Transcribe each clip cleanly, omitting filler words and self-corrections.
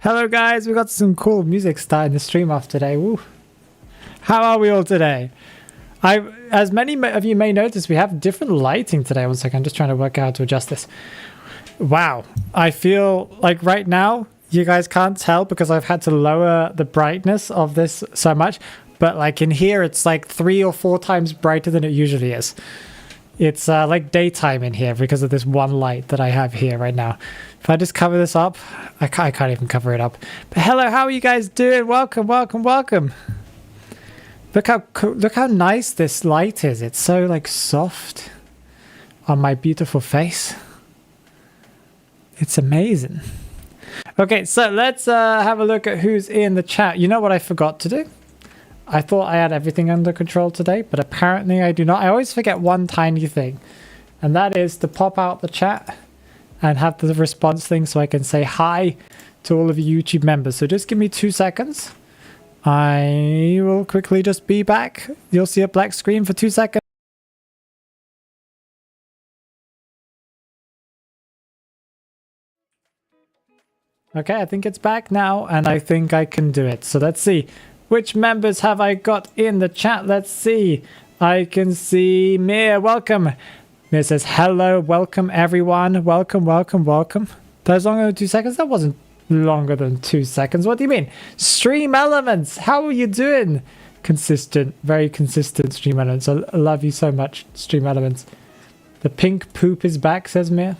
Hello guys, we got some cool music starting the stream off today. Woo. How are we all today? As many of you may notice, we have different lighting today. One second, I'm just trying to work out how to adjust this. Wow, I feel like right now, you guys can't tell because I've had to lower the brightness of this so much. But like in here, it's like 3 or 4 times brighter than it usually is. It's like daytime in here because of this one light that I have here right now. If I just cover this up, I can't even cover it up. But hello, how are you guys doing? Welcome, welcome, welcome. Look how nice this light is. It's so like soft on my beautiful face. It's amazing. Okay, so let's have a look at who's in the chat. You know what I forgot to do? I thought I had everything under control today, but apparently I do not. I always forget one tiny thing, and that is to pop out the chat and have the response thing so I can say hi to all of you YouTube members. So just give me 2 seconds. I will quickly just be back. You'll see a black screen for 2 seconds. Okay, I think it's back now, and I think I can do it. So let's see. Which members have I got in the chat? Let's see. I can see Mia. Welcome. Mia says, hello. Welcome, everyone. Welcome, welcome, welcome. That was longer than 2 seconds? That wasn't longer than 2 seconds. What do you mean? Stream Elements. How are you doing? Consistent. Very consistent Stream Elements. I love you so much, Stream Elements. The pink poop is back, says Mia.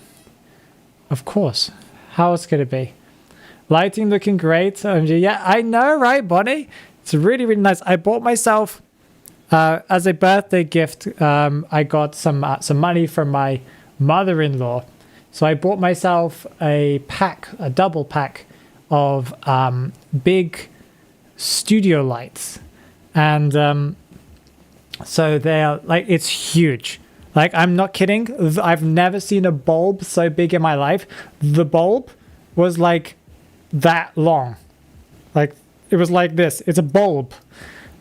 Of course. How else could it be? Lighting looking great. OMG. Yeah, I know, right, Bonnie? It's really, really nice. I bought myself, as a birthday gift, I got some money from my mother-in-law. So I bought myself a double pack of big studio lights. And so they're like, it's huge. Like, I'm not kidding. I've never seen a bulb so big in my life. The bulb was like that long. Like, it was like this. It's a bulb.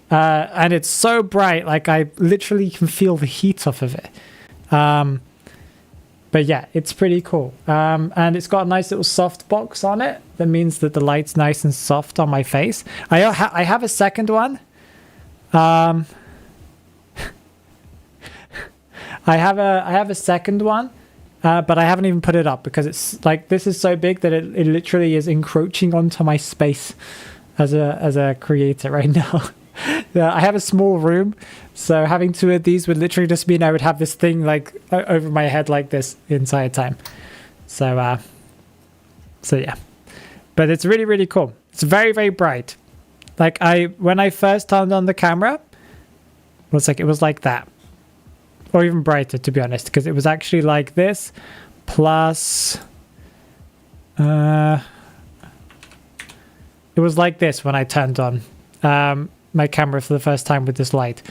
And it's so bright, like I literally can feel the heat off of it. But yeah, it's pretty cool. And it's got a nice little soft box on it. That means that the light's nice and soft on my face. I have a second one. I have a second one, but I haven't even put it up because it's like, this is so big that it literally is encroaching onto my space as a creator right now. I have a small room, so having 2 of these would literally just mean I would have this thing like over my head like this the entire time. So yeah, but it's really, really cool. It's very, very bright. Like when I first turned on the camera, it was like that, or even brighter, to be honest, because it was actually like this plus it was like this when I turned on my camera for the first time with this light.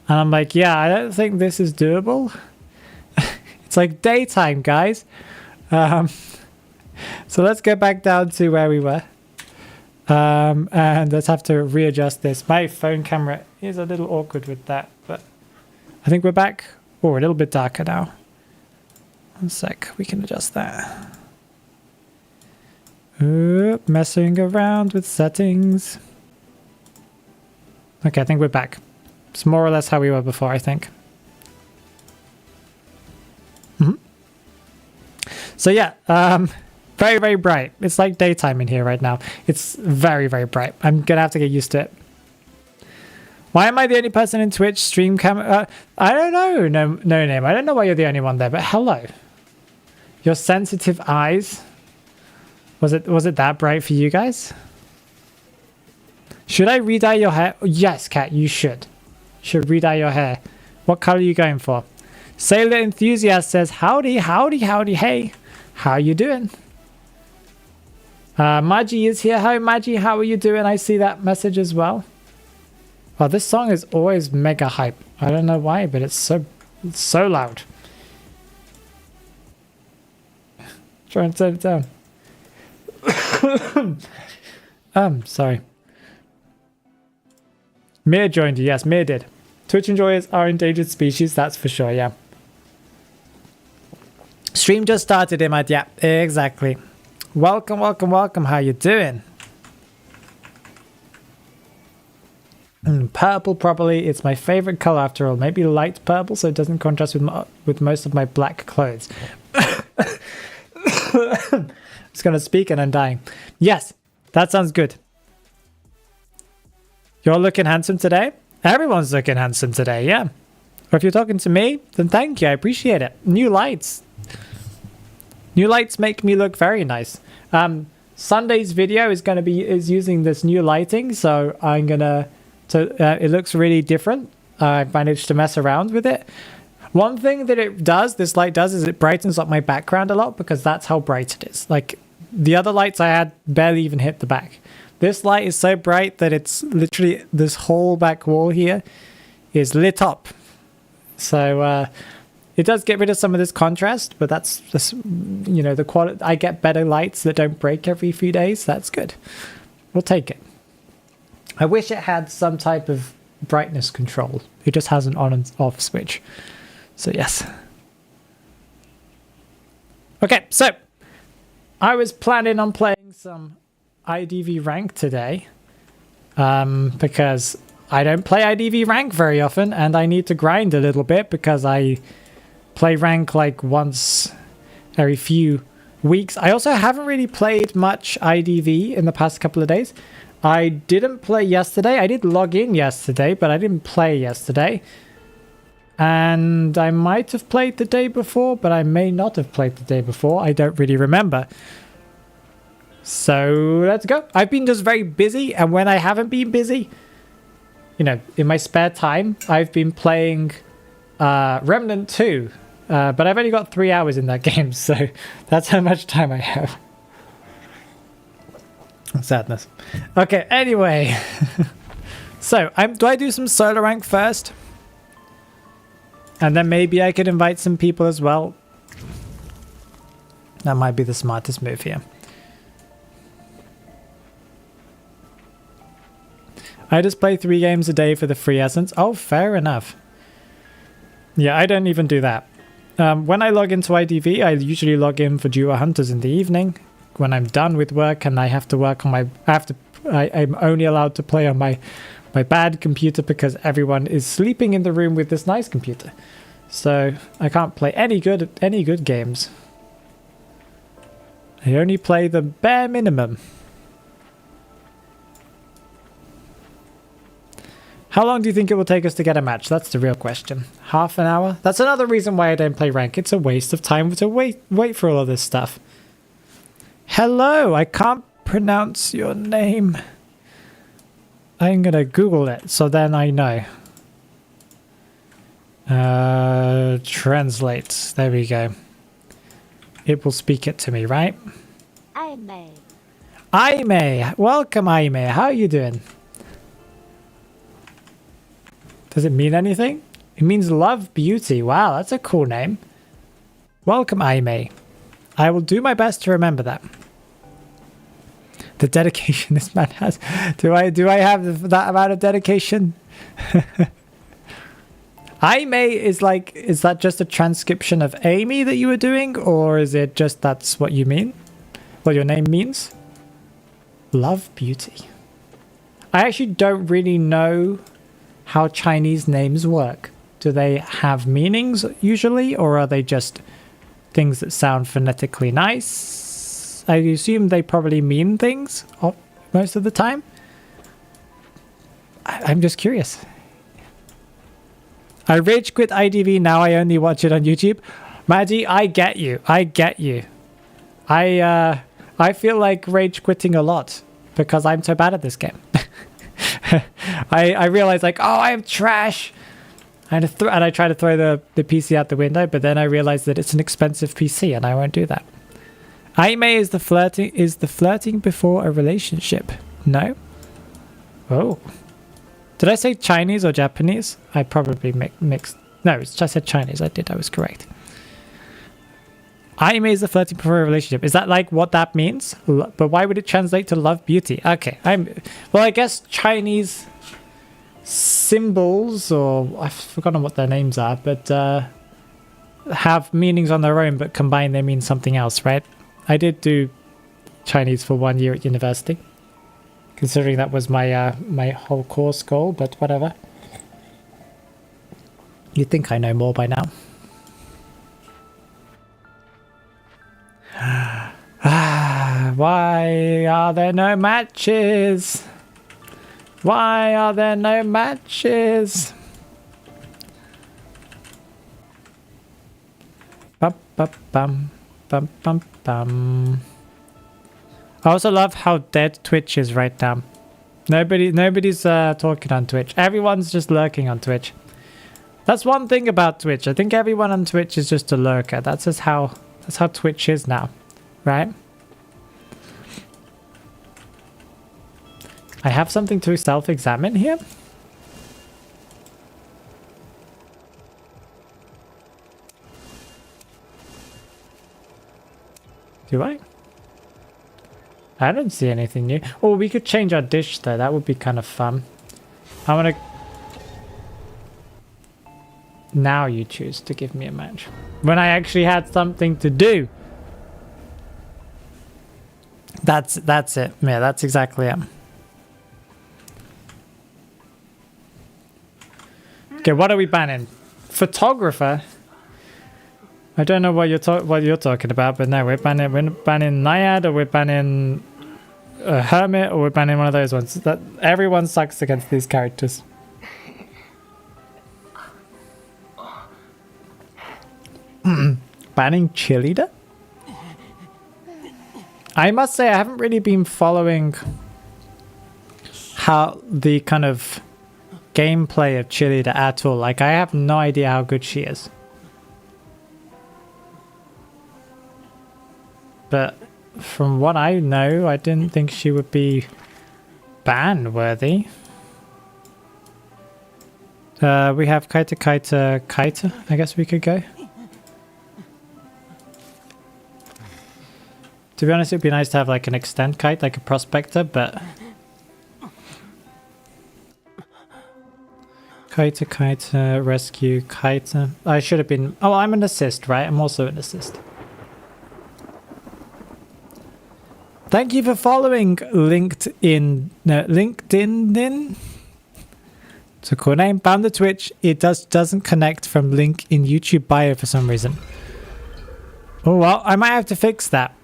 And I'm like, yeah, I don't think this is doable. It's like daytime, guys. So let's go back down to where we were. And let's have to readjust this. My phone camera is a little awkward with that, but I think we're back. Oh, a little bit darker now. 1 sec, we can adjust that. Oop, messing around with settings. Okay, I think we're back. It's more or less how we were before, I think. So yeah, very, very bright. It's like daytime in here right now. It's very, very bright. I'm gonna have to get used to it. Why am I the only person in Twitch stream camera? I don't know. No name. I don't know why you're the only one there, but hello. Your sensitive eyes. Was it that bright for you guys? Should I re-dye your hair? Yes, Kat, you should. Should re-dye your hair. What color are you going for? Sailor Enthusiast says, howdy, howdy, howdy, hey. How you doing? Maggie is here. Hi, Maggie. How are you doing? I see that message as well. Oh, this song is always mega hype. I don't know why, but it's so loud. Try and turn it down. Sorry. Mir joined you. Yes, Mir did. Twitch enjoyers are endangered species, that's for sure, yeah. Stream just started, Imad. Yeah, exactly. Welcome, welcome, welcome. How you doing? Purple probably. It's my favorite color after all. Maybe light purple so it doesn't contrast with most of my black clothes. I'm just going to speak and I'm dying. Yes, that sounds good. You're looking handsome today? Everyone's looking handsome today, yeah. Or if you're talking to me, then thank you. I appreciate it. New lights. New lights make me look very nice. Sunday's video is using this new lighting, so I'm gonna. It looks really different. I managed to mess around with it. One thing that this light does, is it brightens up my background a lot because that's how bright it is. Like the other lights I had barely even hit the back. This light is so bright that it's literally this whole back wall here is lit up. So it does get rid of some of this contrast, but that's just, you know, the quality. I get better lights that don't break every few days. That's good. We'll take it. I wish it had some type of brightness control. It just has an on and off switch. So yes. Okay, so I was planning on playing some IDV rank today because I don't play IDV rank very often and I need to grind a little bit because I play rank like once every few weeks. I also haven't really played much IDV in the past couple of days. I didn't play yesterday. I did log in yesterday, but I didn't play yesterday. And I might have played the day before, but I may not have played the day before. I don't really remember. So let's go. I've been just very busy, and when I haven't been busy, you know, in my spare time, I've been playing Remnant 2. But I've only got 3 hours in that game, so that's how much time I have. Sadness. Okay, anyway. So, do I do some solo rank first? And then maybe I could invite some people as well. That might be the smartest move here. I just play 3 games a day for the free essence. Oh, fair enough. Yeah, I don't even do that. When I log into IDV, I usually log in for duo hunters in the evening. When I'm done with work and I have to work on I'm only allowed to play on my bad computer because everyone is sleeping in the room with this nice computer. So I can't play any good games. I only play the bare minimum. How long do you think it will take us to get a match? That's the real question. Half an hour? That's another reason why I don't play rank. It's a waste of time to wait for all of this stuff. Hello, I can't pronounce your name. I'm gonna Google it so then I know. Translate. There we go. It will speak it to me, right? Aime. Aime. Welcome, Aime. How are you doing? Does it mean anything? It means love beauty. Wow, that's a cool name. Welcome, Aime. I will do my best to remember that. The dedication this man has. Do I have that amount of dedication? Aime is that just a transcription of Amy that you were doing, or is it just that's what you mean? What your name means? Love beauty. I actually don't really know how Chinese names work. Do they have meanings usually, or are they just things that sound phonetically nice? I assume they probably mean things most of the time. I'm just curious. I rage quit IDV, now I only watch it on YouTube. Maddie, I get you. I get you. I feel like rage quitting a lot because I'm so bad at this game. I realize like, oh, I'm trash. And I try to throw the PC out the window, but then I realize that it's an expensive PC and I won't do that. Aime is the flirting before a relationship. No? Oh. Did I say Chinese or Japanese? I probably mixed. No, I said Chinese. I was correct. Aime is the flirting before a relationship. Is that like what that means? But why would it translate to love beauty? Okay. Well, I guess Chinese symbols, or I've forgotten what their names are, but have meanings on their own, but combined they mean something else, right? I did do Chinese for 1 year at university. Considering that was my my whole course goal, but whatever. You'd think I know more by now. Why are there no matches? Why are there no matches? Bum, bum, bum, bum, bum, bum. I also love how dead Twitch is right now. Nobody's talking on Twitch. Everyone's just lurking on Twitch. That's one thing about Twitch. I think everyone on Twitch is just a lurker. That's how Twitch is now, right? I have something to self-examine here. Do I? I don't see anything new. Oh, we could change our dish though. That would be kind of fun. I want to... Now you choose to give me a match. When I actually had something to do. That's it. Yeah, that's exactly it. Okay, what are we banning? Photographer? I don't know what you're talking about, but no, we're banning Naiad, or we're banning Hermit, or we're banning one of those ones. That everyone sucks against these characters. Banning Cheerleader? I must say I haven't really been following how the kind of gameplay of Cheerleader at all. Like, I have no idea how good she is. But from what I know, I didn't think she would be ban-worthy. We have Kaita, I guess we could go. To be honest, it'd be nice to have like an extend kite, like a prospector, but... Kaita, rescue, Kaita. I should have been... Oh, I'm an assist, right? I'm also an assist. Thank you for following LinkedIn. No, LinkedIn. It's a cool name. Found the Twitch. It doesn't connect from link in YouTube bio for some reason. Oh, well, I might have to fix that.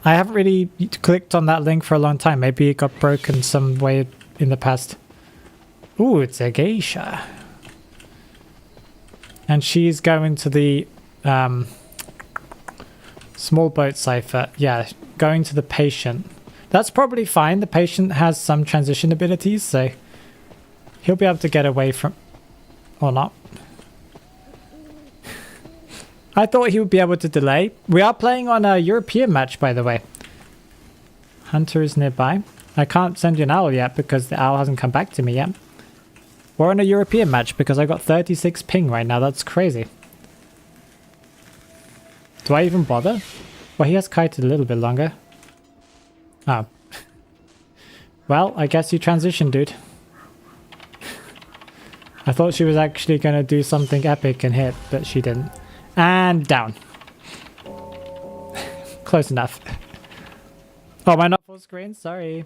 I haven't really clicked on that link for a long time. Maybe it got broken some way in the past. Ooh, it's a geisha. And she's going to the small boat cipher. Yeah, going to the patient. That's probably fine. The patient has some transition abilities, so he'll be able to get away from... Or not. I thought he would be able to delay. We are playing on a European match, by the way. Hunter is nearby. I can't send you an owl yet because the owl hasn't come back to me yet. We're on a European match because I got 36 ping right now. That's crazy. Do I even bother? Well, he has kited a little bit longer. Oh. Well, I guess you transitioned, dude. I thought she was actually going to do something epic and hit, but she didn't. And down. Close enough. Oh, am I not full screen? Sorry.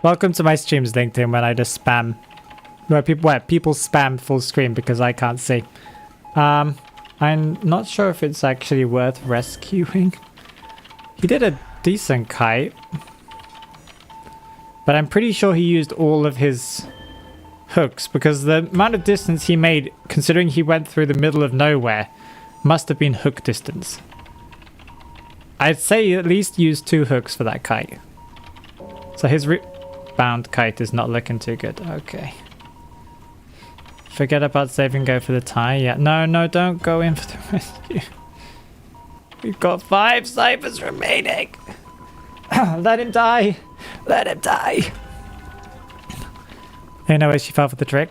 Welcome to my streams, LinkedIn, when I just spam. Where people spam full screen because I can't see. I'm not sure if it's actually worth rescuing. He did a decent kite. But I'm pretty sure he used all of his hooks because the amount of distance he made, considering he went through the middle of nowhere, must have been hook distance. I'd say at least use 2 hooks for that kite. So his bound kite is not looking too good. Okay. Forget about saving, go for the tie. Yeah. No, don't go in for the rescue. We've got 5 ciphers remaining. Let him die. Let him die. Hey, no way she fell for the trick.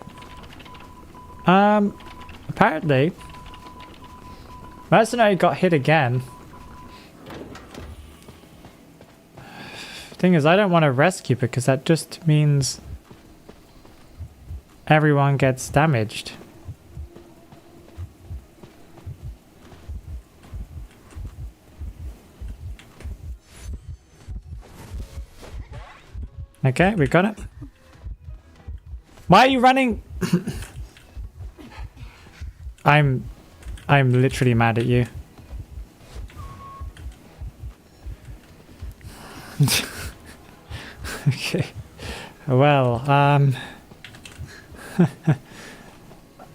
Apparently, Mercenary got hit again. Thing is, I don't want to rescue because that just means everyone gets damaged. Okay, we got it. Why are you running? I'm literally mad at you. Okay. Well,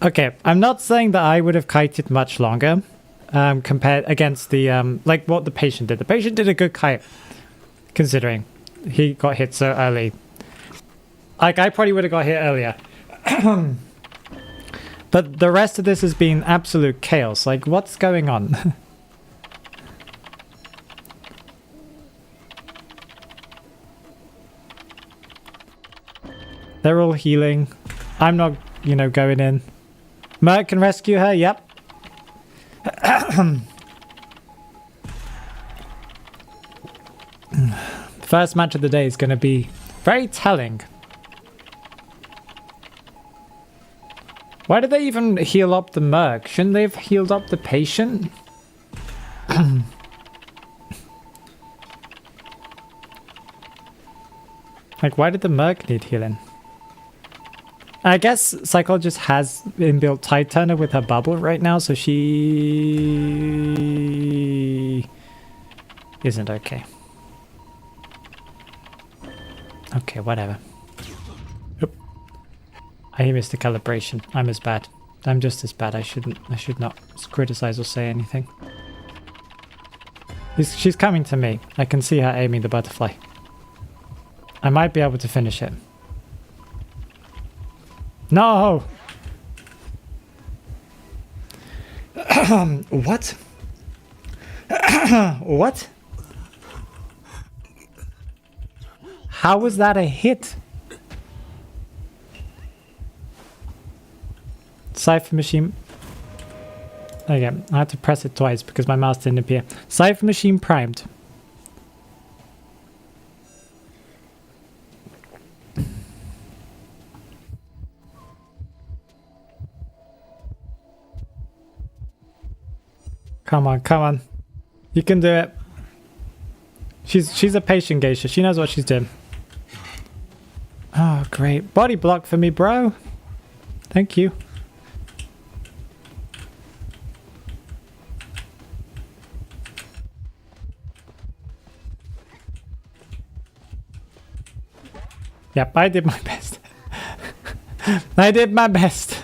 okay, I'm not saying that I would have kited much longer, compared against the, like what the patient did. The patient did a good kite, considering he got hit so early. Like, I probably would have got hit earlier. But the rest of this has been absolute chaos. Like, what's going on? They're all healing. I'm not, you know, going in. Merc can rescue her, yep. First match of the day is going to be very telling. Why did they even heal up the merc? Shouldn't they have healed up the patient? Like, why did the merc need healing? I guess Psychologist has inbuilt Tide Turner with her bubble right now, so she isn't okay. Okay, whatever. Oop. I missed the calibration. I'm as bad. I'm just as bad. I should not criticize or say anything. She's coming to me. I can see her aiming the butterfly. I might be able to finish it. No! What? What? How was that a hit? Cipher machine. Okay, I had to press it twice because my mouse didn't appear. Cipher machine primed. Come on, come on. You can do it. She's a patient geisha. She knows what she's doing. Oh, great. Body block for me, bro. Thank you. Yep, I did my best. I did my best.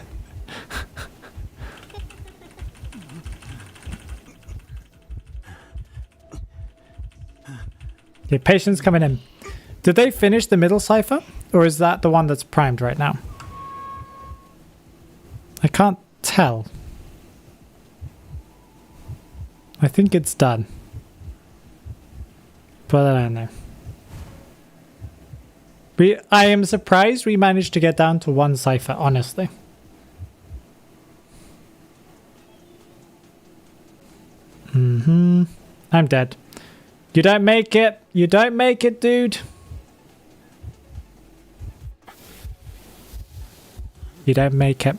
Okay, patient's coming in. Did they finish the middle cipher? Or is that the one that's primed right now? I can't tell. I think it's done. But I don't know. I am surprised we managed to get down to one cipher, honestly. I'm dead. You don't make it. You don't make it, dude. You don't make it.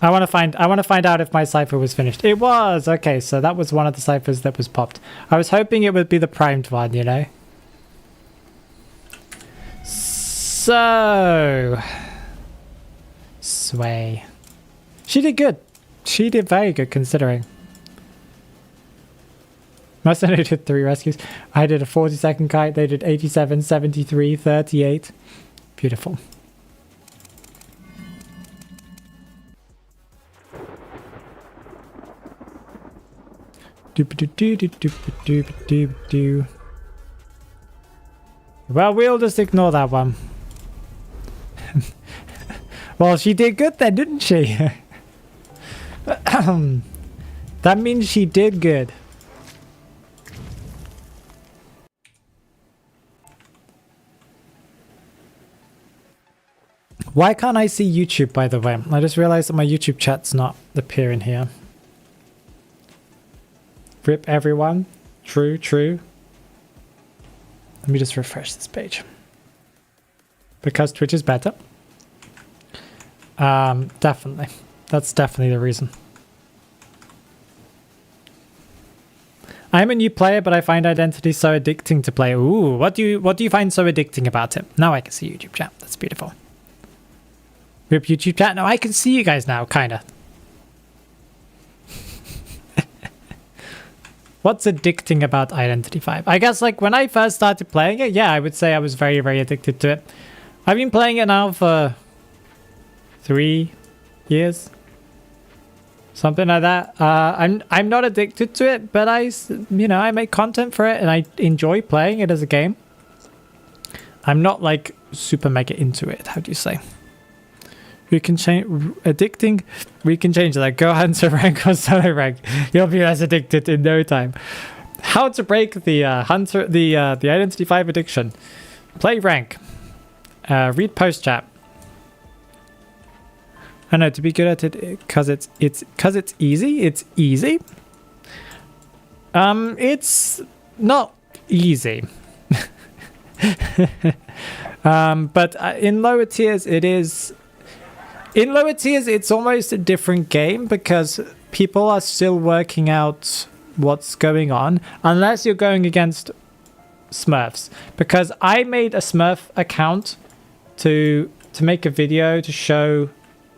I want to find out if my cipher was finished. It was. Okay, so that was one of the ciphers that was popped. I was hoping it would be the primed one, you know. So, Sway. She did good. She did very good considering. Most only did 3 rescues. I did a 40-second kite. They did 87, 73, 38. Beautiful. Well, we'll just ignore that one. Well, she did good then, didn't she? That means she did good. Why can't I see YouTube, by the way? I just realized that my YouTube chat's not appearing here. Rip everyone. True, true. Let me just refresh this page. Because Twitch is better. Definitely. That's definitely the reason. I'm a new player, but I find Identity so addicting to play. Ooh, what do you find so addicting about it? Now I can see YouTube chat. That's beautiful. Rip YouTube chat. Now I can see you guys now, kinda. What's addicting about Identity 5? I guess like when I first started playing it, yeah, I would say I was very, very addicted to it. I've been playing it now for 3 years. Something like that. I'm not addicted to it, but I make content for it and I enjoy playing it as a game. I'm not like super mega into it. How do you say? We can change addicting. We can change that. Go hunter rank or solo rank. You'll be as addicted in no time. How to break the the Identity 5 addiction? Play rank. Read post chat. I know, to be good at it because it's easy. It's easy. It's not easy. But in lower tiers it is. In lower tiers it's almost a different game because people are still working out what's going on unless you're going against Smurfs. Because I made a Smurf account to make a video to show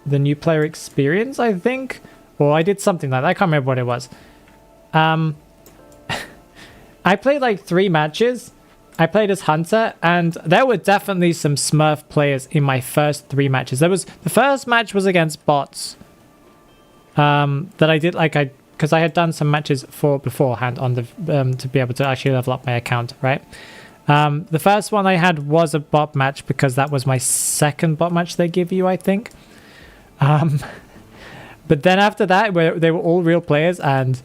the new player experience, I think, or I did something like that. I can't remember what it was. I played like 3 matches. I played as Hunter, and there were definitely some Smurf players in my first 3 matches. The first match was against bots that I did because I had done some matches beforehand on the to be able to actually level up my account, right? The first one I had was a bot match because that was my second bot match they give you, I think. But then after that, where they were all real players, and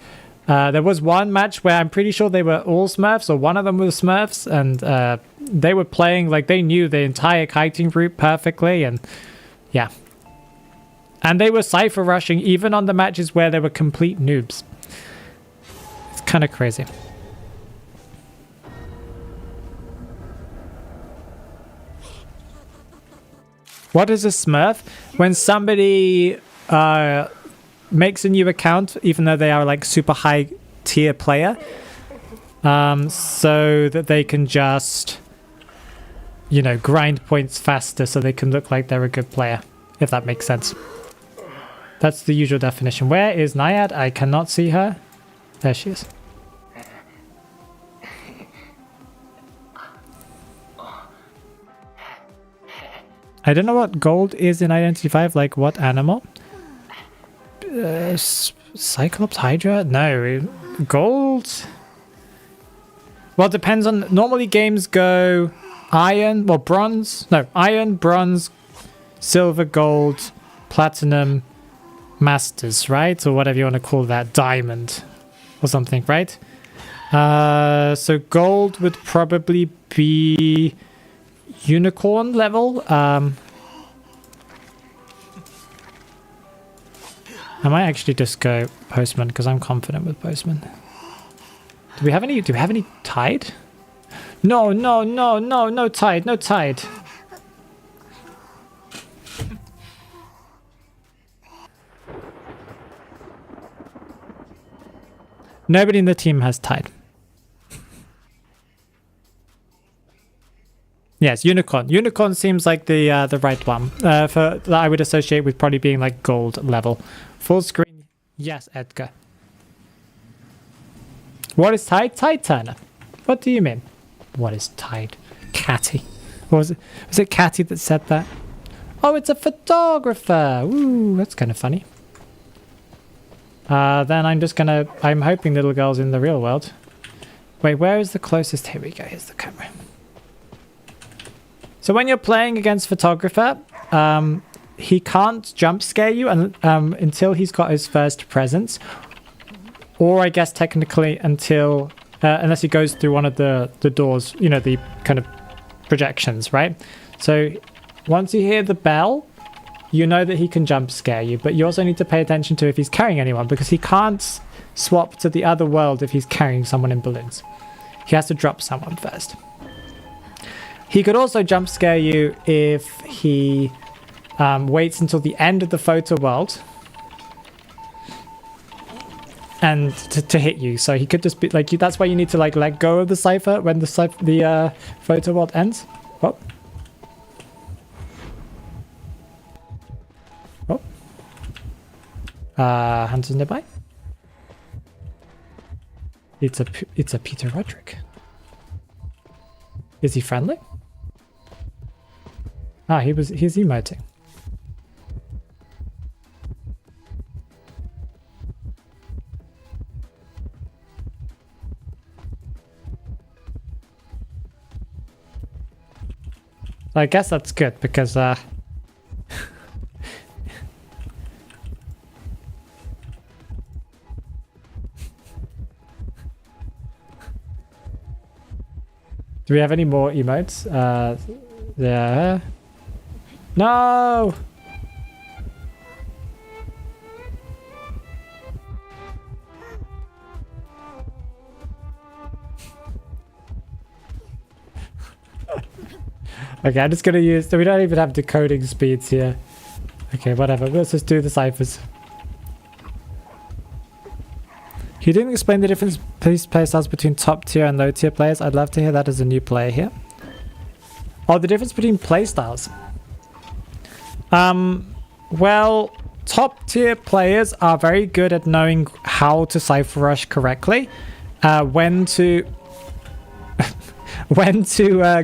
there was one match where I'm pretty sure they were all Smurfs, or one of them was Smurfs, and they were playing like they knew the entire kiting route perfectly, and yeah. And they were cypher rushing even on the matches where they were complete noobs. It's kind of crazy. What is a Smurf? When somebody makes a new account, even though they are like super high tier player, so that they can just, grind points faster so they can look like they're a good player, if that makes sense. That's the usual definition. Where is Naiad? I cannot see her. There she is. I don't know what gold is in Identity 5, like what animal? Cyclops, Hydra? No. Gold? Well, it depends on... Normally games go iron, well, bronze. No, iron, bronze, silver, gold, platinum, masters, right? Or whatever you want to call that. Diamond or something, right? So gold would probably be... unicorn level. I might actually just go postman because I'm confident with postman. Do we have any tide? No tide, no tide. Nobody in the team has tide. Yes, unicorn. Unicorn seems like the right one for that I would associate with probably being like gold level. Full screen. Yes, Edgar. What is tide? Tide Turner. What do you mean? What is tide? Catty. What was it? Was it Catty that said that? Oh, it's a photographer. Ooh, that's kind of funny. Then I'm hoping little girl's in the real world. Wait, where is the closest? Here we go. Here's the camera. So when you're playing against photographer, he can't jump scare you until he's got his first presence, or I guess technically until unless he goes through one of the doors, the kind of projections, right? So once you hear the bell, you know that he can jump scare you, but you also need to pay attention to if he's carrying anyone, because he can't swap to the other world if he's carrying someone in balloons. He has to drop someone first. He could also jump scare you if he waits until the end of the photo world and to hit you. So he could just be like, that's why you need to like let go of the cipher when the photo world ends. Oh. Oh. Hunters nearby. It's a Peter Roderick. Is he friendly? Ah, he's emoting. I guess that's good because do we have any more emotes? Yeah. No! Okay, I'm just gonna use... We don't even have decoding speeds here. Okay, whatever. Let's just do the ciphers. You didn't explain the difference play styles between top tier and low tier players. I'd love to hear that as a new player here. Oh, the difference between play styles. Well, top tier players are very good at knowing how to cipher rush correctly, when to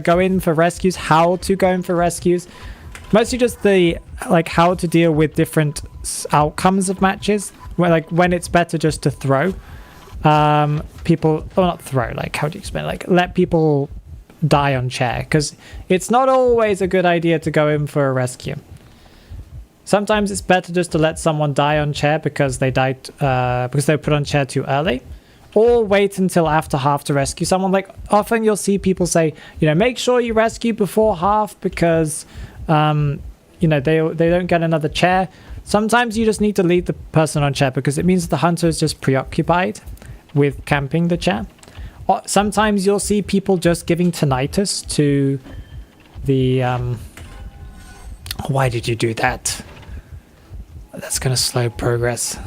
go in for rescues, how to go in for rescues. Mostly just the like how to deal with different outcomes of matches. Where like when it's better just to throw people, or not throw. Like how do you explain? Like let people die on chair, because it's not always a good idea to go in for a rescue. Sometimes it's better just to let someone die on chair because they died because they were put on chair too early, or wait until after half to rescue someone. Like often you'll see people say, you know, make sure you rescue before half because you know, they don't get another chair. Sometimes you just need to leave the person on chair because it means the hunter is just preoccupied with camping the chair. Or sometimes you'll see people just giving tinnitus to the why did you do that? That's gonna slow progress.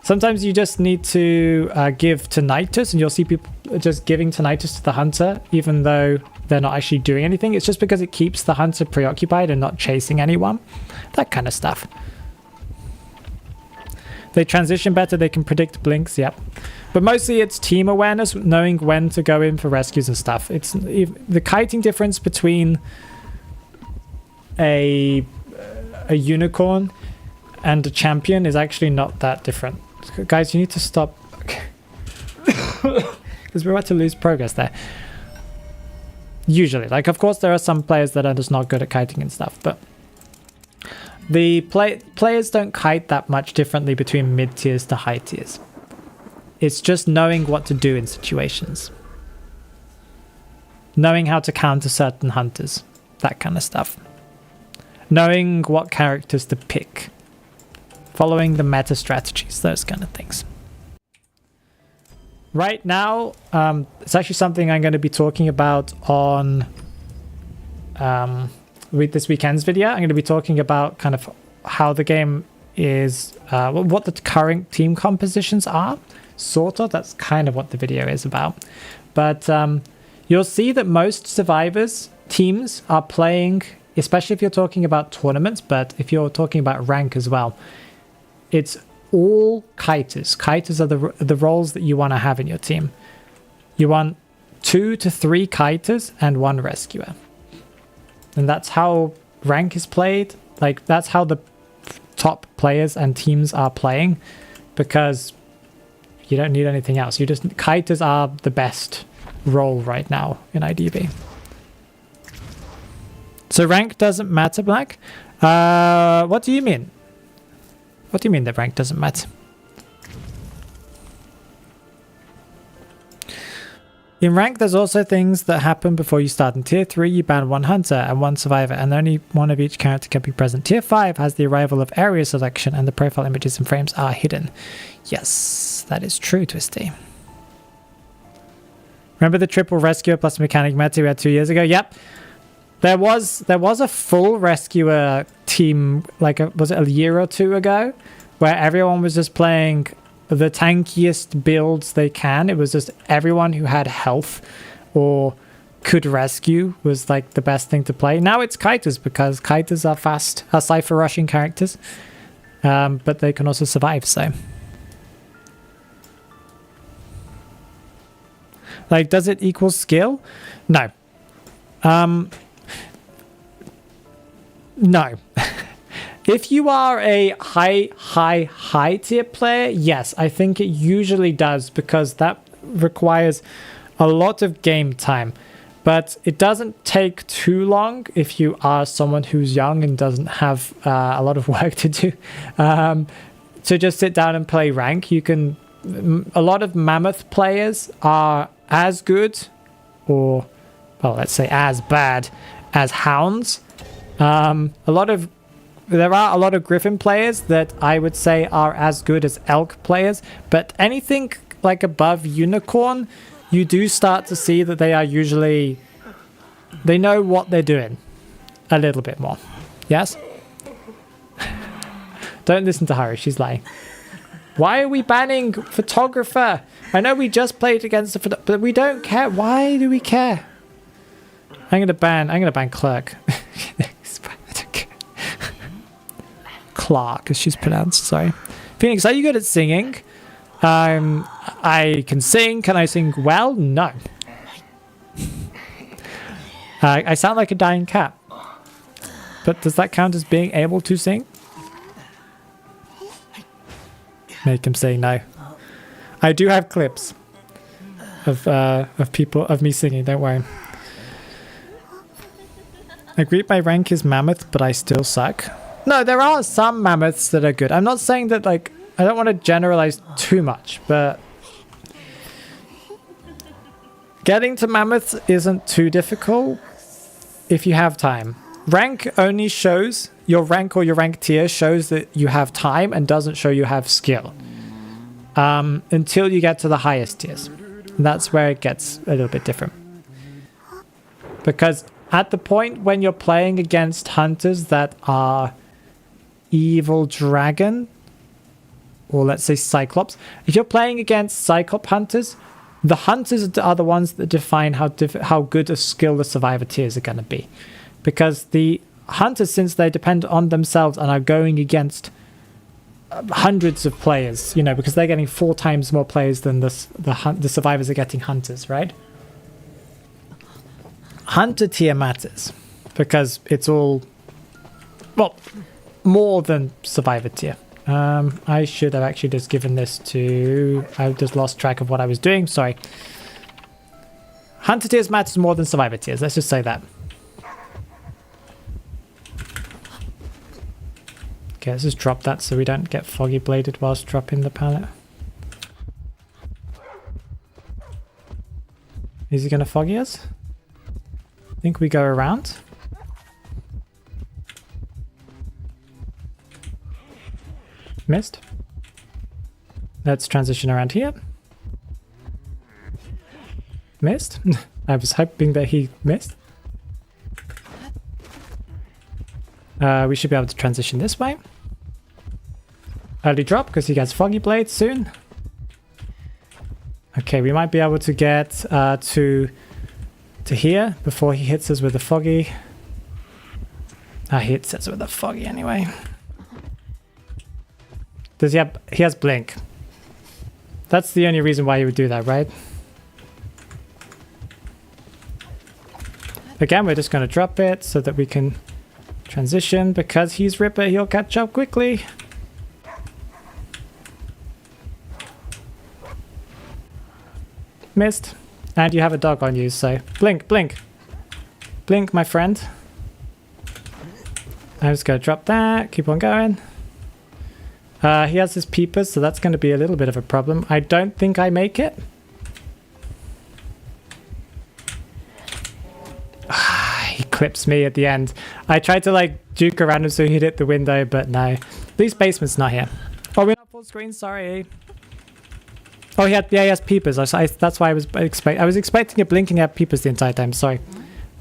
Sometimes you just need to give tinnitus, and you'll see people just giving tinnitus to the hunter even though they're not actually doing anything. It's just because it keeps the hunter preoccupied and not chasing anyone. That kind of stuff. They transition better, they can predict blinks, yep. But mostly it's team awareness, knowing when to go in for rescues and stuff. It's the kiting difference between a unicorn and a champion is actually not that different. Guys, you need to stop. Because we're about to lose progress there. Usually. Like, of course, there are some players that are just not good at kiting and stuff, but the players don't kite that much differently between mid tiers to high tiers. It's just knowing what to do in situations. Knowing how to counter certain hunters. That kind of stuff. Knowing what characters to pick. Following the meta strategies. Those kind of things. Right now, it's actually something I'm going to be talking about on with this weekend's video. I'm going to be talking about kind of how the game is, what the current team compositions are. Sort of. That's kind of what the video is about. But you'll see that most survivors teams are playing, especially if you're talking about tournaments, but if you're talking about rank as well, it's all kiters. Kiters are the roles that you want to have in your team. You want 2 to 3 kiters and 1 rescuer. And that's how rank is played. Like, that's how the top players and teams are playing, because you don't need anything else. Kiters are the best role right now in IDV. So rank doesn't matter, Black? What do you mean? What do you mean that rank doesn't matter? In rank, there's also things that happen before you start. In tier 3, you ban 1 hunter and 1 survivor, and only one of each character can be present. Tier 5 has the arrival of area selection, and the profile images and frames are hidden. Yes, that is true, Twisty. Remember the triple rescuer plus mechanic meta we had 2 years ago? Yep. There was a full rescuer team, like was it a year or 2 ago, where everyone was just playing the tankiest builds they can. It was just everyone who had health or could rescue was like the best thing to play. Now it's kiters, because kiters are fast, are cipher rushing characters, but they can also survive. So, like, does it equal skill? No. No. If you are a high tier player, yes, I think it usually does, because that requires a lot of game time. But it doesn't take too long if you are someone who's young and doesn't have a lot of work to do. To just sit down and play rank. You can. A lot of mammoth players are as good, or, well, let's say as bad as hounds. There are a lot of griffin players that I would say are as good as elk players, but anything like above unicorn, you do start to see that they are usually, they know what they're doing a little bit more. Yes? Don't listen to her, she's lying. Why are we banning photographer? I know we just played against the photographer, but we don't care. Why do we care? I'm gonna ban clerk. Clark, as she's pronounced, sorry. Phoenix, are you good at singing? I can sing. Can I sing well? No. I sound like a dying cat. But does that count as being able to sing? Make him say no. I do have clips of people, of me singing, don't worry. I agree my rank is mammoth, but I still suck. No, there are some mammoths that are good. I'm not saying that, like, I don't want to generalize too much, but getting to mammoths isn't too difficult if you have time. Rank only shows, your rank or your rank tier shows that you have time and doesn't show you have skill. Until you get to the highest tiers. And that's where it gets a little bit different. Because at the point when you're playing against hunters that are evil dragon, or let's say cyclops, if you're playing against cyclop hunters, the hunters are the ones that define how good a skill the survivor tiers are going to be. Because the hunters, since they depend on themselves and are going against hundreds of players, you know, because they're getting 4 times more players than the survivors are getting hunters, right? Hunter tier matters because it's all, well, more than survivor tier. I should have actually just given this to, I just lost track of what I was doing, sorry. Hunter tiers matters more than survivor tiers, let's just say that. Okay, let's just drop that so we don't get foggy bladed whilst dropping the pallet. Is he going to foggy us? I think we go around. Missed. Let's transition around here. Missed. I was hoping that he missed. We should be able to transition this way. Early drop because he gets foggy blades soon. Okay, we might be able to get to here before he hits us with the foggy. He hits us with the foggy anyway. Does he have? He has blink. That's the only reason why he would do that, right? Again, we're just going to drop it so that we can transition. Because he's Ripper, he'll catch up quickly. Missed. And you have a dog on you, so blink, blink. Blink, my friend. I'm just going to drop that. Keep on going. He has his peepers, so that's going to be a little bit of a problem. I don't think I make it. He clips me at the end. I tried to like juke around him so he'd hit the window, but no. At least basement's not here. Oh, we're not full screen, sorry. Oh, he has peepers. That's why I was expecting a blinking at peepers the entire time. Sorry.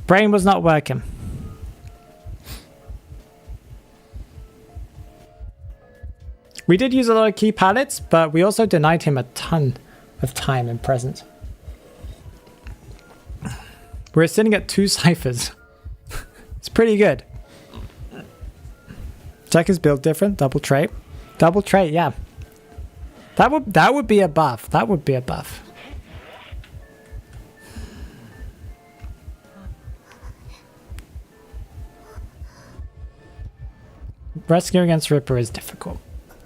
Brain was not working. We did use a lot of key pallets, but we also denied him a ton of time and present. We're sitting at 2 ciphers. It's pretty good. Check his build different. Double trait. Double trait, yeah. That would be a buff. That would be a buff. Rescue against Ripper is difficult.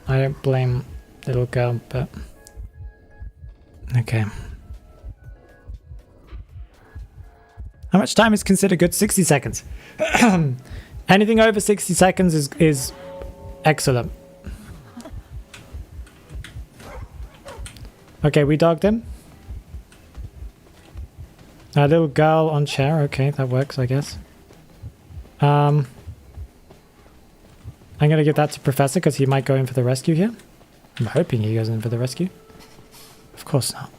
I don't blame little girl, but okay. How much time is considered good? 60 seconds. Anything over 60 seconds is excellent. Okay, we dogged him. A little girl on chair. Okay, that works, I guess. I'm gonna give that to Professor because he might go in for the rescue here. I'm hoping he goes in for the rescue. Of course not.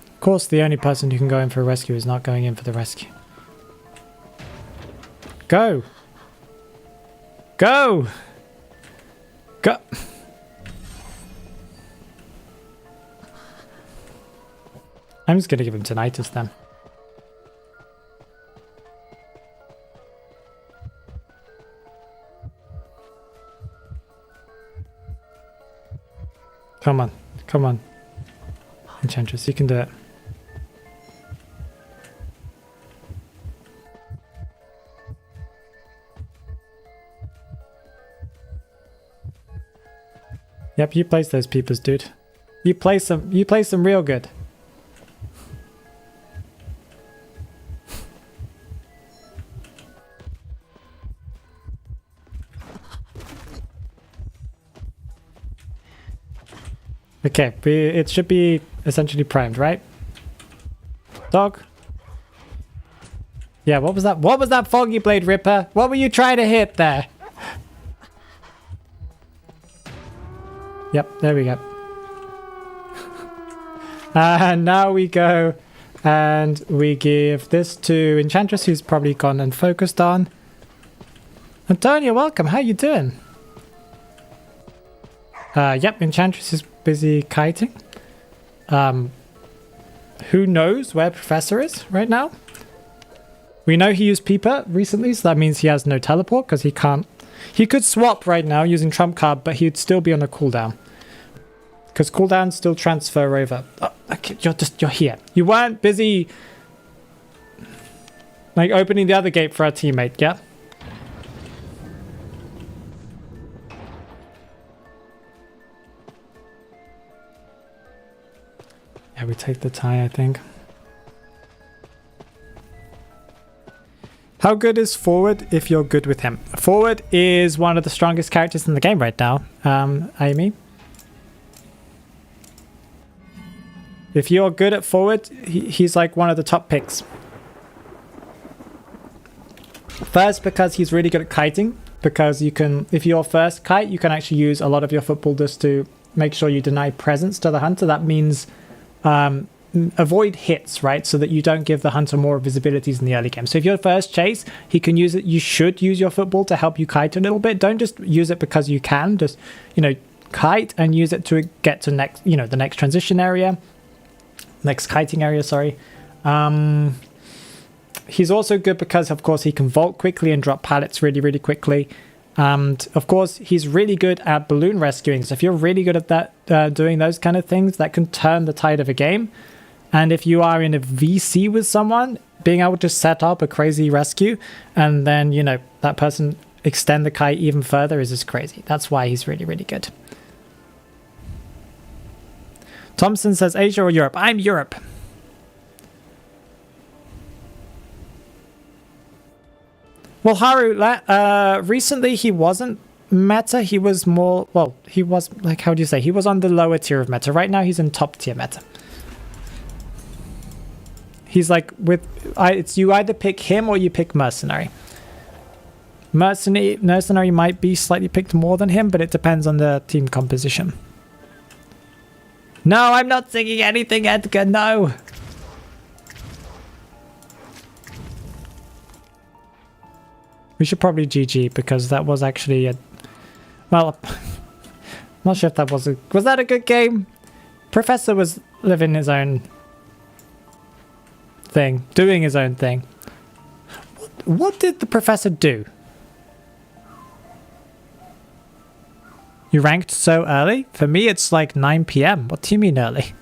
Of course, the only person who can go in for a rescue is not going in for the rescue. Go! Go! Go! I'm just gonna give him tinnitus then. Come on. Come on. Enchantress, you can do it. Yep, you place those peepers, dude. You place them real good. Okay, it should be essentially primed, right? Dog. Yeah, what was that? What was that foggy blade, Ripper? What were you trying to hit there? Yep, there we go. And now we go and we give this to Enchantress, who's probably gone and focused on. Antonia, welcome. How you doing? Yep, Enchantress is busy kiting. Who knows where Professor is right now? We know he used Peeper recently, so that means he has no teleport because he can't. He could swap right now using Trump card, but he'd still be on a cooldown. Because cooldowns still transfer over. Oh, okay, you're here. You weren't busy like opening the other gate for our teammate, yeah? Yeah, we take the tie, I think. How good is Forward if you're good with him? Forward is one of the strongest characters in the game right now, Amy. If you're good at Forward, he's like one of the top picks. First, because he's really good at kiting, because you can, if you're first kite, you can actually use a lot of your football just to make sure you deny presence to the hunter. That means avoid hits, right? So that you don't give the hunter more visibilities in the early game. So if you're first chase, he can use it. You should use your football to help you kite a little bit. Don't just use it because you can. Just, you know, kite and use it to get to next, you know, the next transition area. Next kiting area, sorry. He's also good because, of course, he can vault quickly and drop pallets really, really quickly. And, of course, he's really good at balloon rescuing. So if you're really good at that, doing those kind of things, that can turn the tide of a game. And if you are in a VC with someone, being able to set up a crazy rescue and then, you know, that person extend the kite even further is just crazy. That's why he's really, really good. Thompson says Asia or Europe? I'm Europe. Well, Haru, recently he wasn't meta. He was more, well, he was, like, how do you say? He was on the lower tier of meta. Right now he's in top tier meta. He's like, it's you either pick him or you pick Mercenary. Mercenary might be slightly picked more than him, but it depends on the team composition. No, I'm not singing anything, Edgar, no. We should probably GG because that was actually a... Well, Not sure if that was that a good game? Professor was living his own thing, doing his own thing. What did the professor do? You ranked so early? For me, it's like 9 PM. What do you mean early?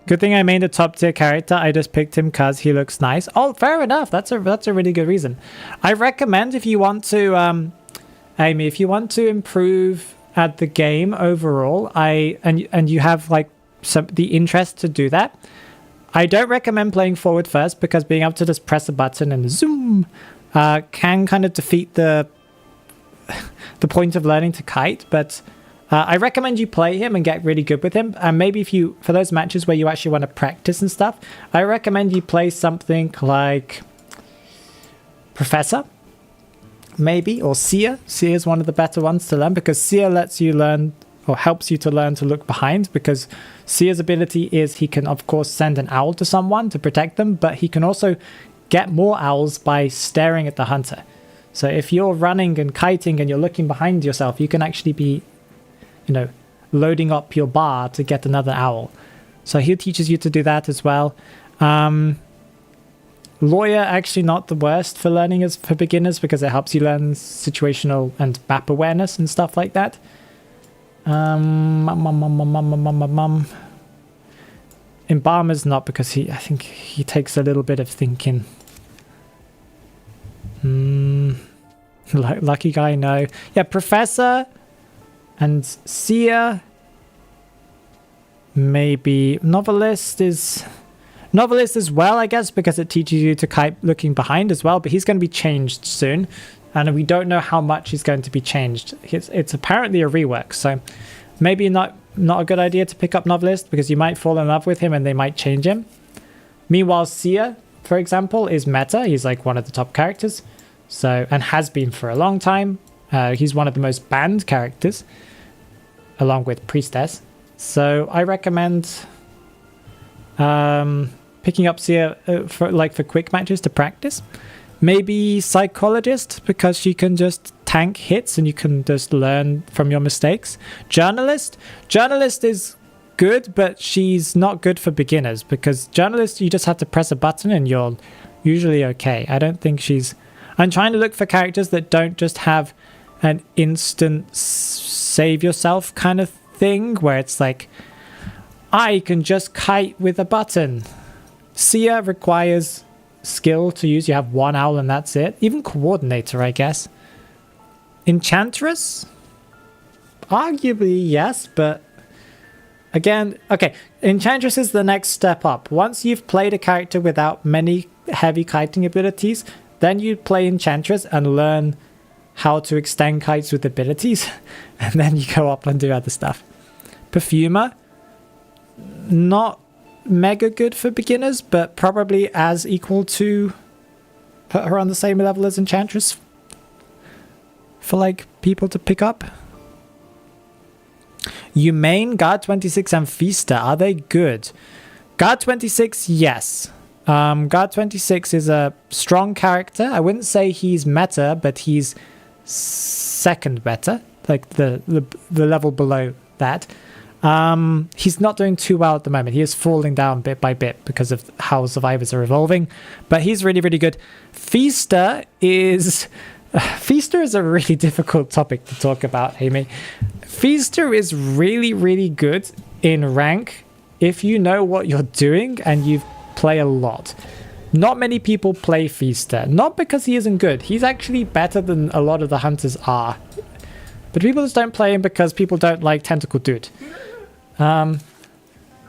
Good thing I made a top tier character. I just picked him because he looks nice. Oh, fair enough. That's a really good reason. I recommend if you want to, Amy, if you want to improve at the game overall, and you have like the interest to do that, I don't recommend playing forward first because being able to just press a button and zoom can kind of defeat the point of learning to kite. But I recommend you play him and get really good with him. And maybe if you, for those matches where you actually want to practice and stuff, I recommend you play something like Professor, maybe, or Seer. Seer is one of the better ones to learn because Seer lets you learn or helps you to learn to look behind, because Seer's ability is he can, of course, send an owl to someone to protect them, but he can also get more owls by staring at the hunter. So if you're running and kiting and you're looking behind yourself, you can actually be, you know, loading up your bar to get another owl. So he teaches you to do that as well. Lawyer, actually not the worst for learning as for beginners because it helps you learn situational and map awareness and stuff like that. Embalmer's not, because I think he takes a little bit of thinking. Lucky guy, no. Yeah, Professor and Seer. Maybe Novelist as well, I guess, because it teaches you to kite looking behind as well, but he's going to be changed soon. And we don't know how much he's going to be changed. It's apparently a rework, so maybe not a good idea to pick up Novelist because you might fall in love with him and they might change him. Meanwhile, Seer, for example, is meta. He's like one of the top characters, so, and has been for a long time. He's one of the most banned characters, along with Priestess. So I recommend picking up Seer for quick matches to practice. Maybe Psychologist, because she can just tank hits and you can just learn from your mistakes. Journalist is good, but she's not good for beginners because Journalist, you just have to press a button and you're usually okay. I don't think she's... I'm trying to look for characters that don't just have an instant save yourself kind of thing where it's like, I can just kite with a button. Seer requires skill to use. You have one owl and that's it. Even Coordinator, I guess. Enchantress? Arguably, yes, but again, okay, Enchantress is the next step up. Once you've played a character without many heavy kiting abilities, then you play Enchantress and learn how to extend kites with abilities, and then you go up and do other stuff. Perfumer? Not mega good for beginners, but probably as equal to, put her on the same level as Enchantress for like people to pick up. Humane, Guard 26 and Feaster, are they good? Guard 26, yes. Guard 26 is a strong character. I wouldn't say he's meta, but he's second meta, like the level below that. He's not doing too well at the moment. He is falling down bit by bit because of how survivors are evolving, but he's really, really good. Feaster is a really difficult topic to talk about, Amy. Feaster is really, really good in rank if you know what you're doing and you play a lot. Not many people play Feaster, not because he isn't good. He's actually better than a lot of the hunters are, but people just don't play him because people don't like Tentacle Dude. But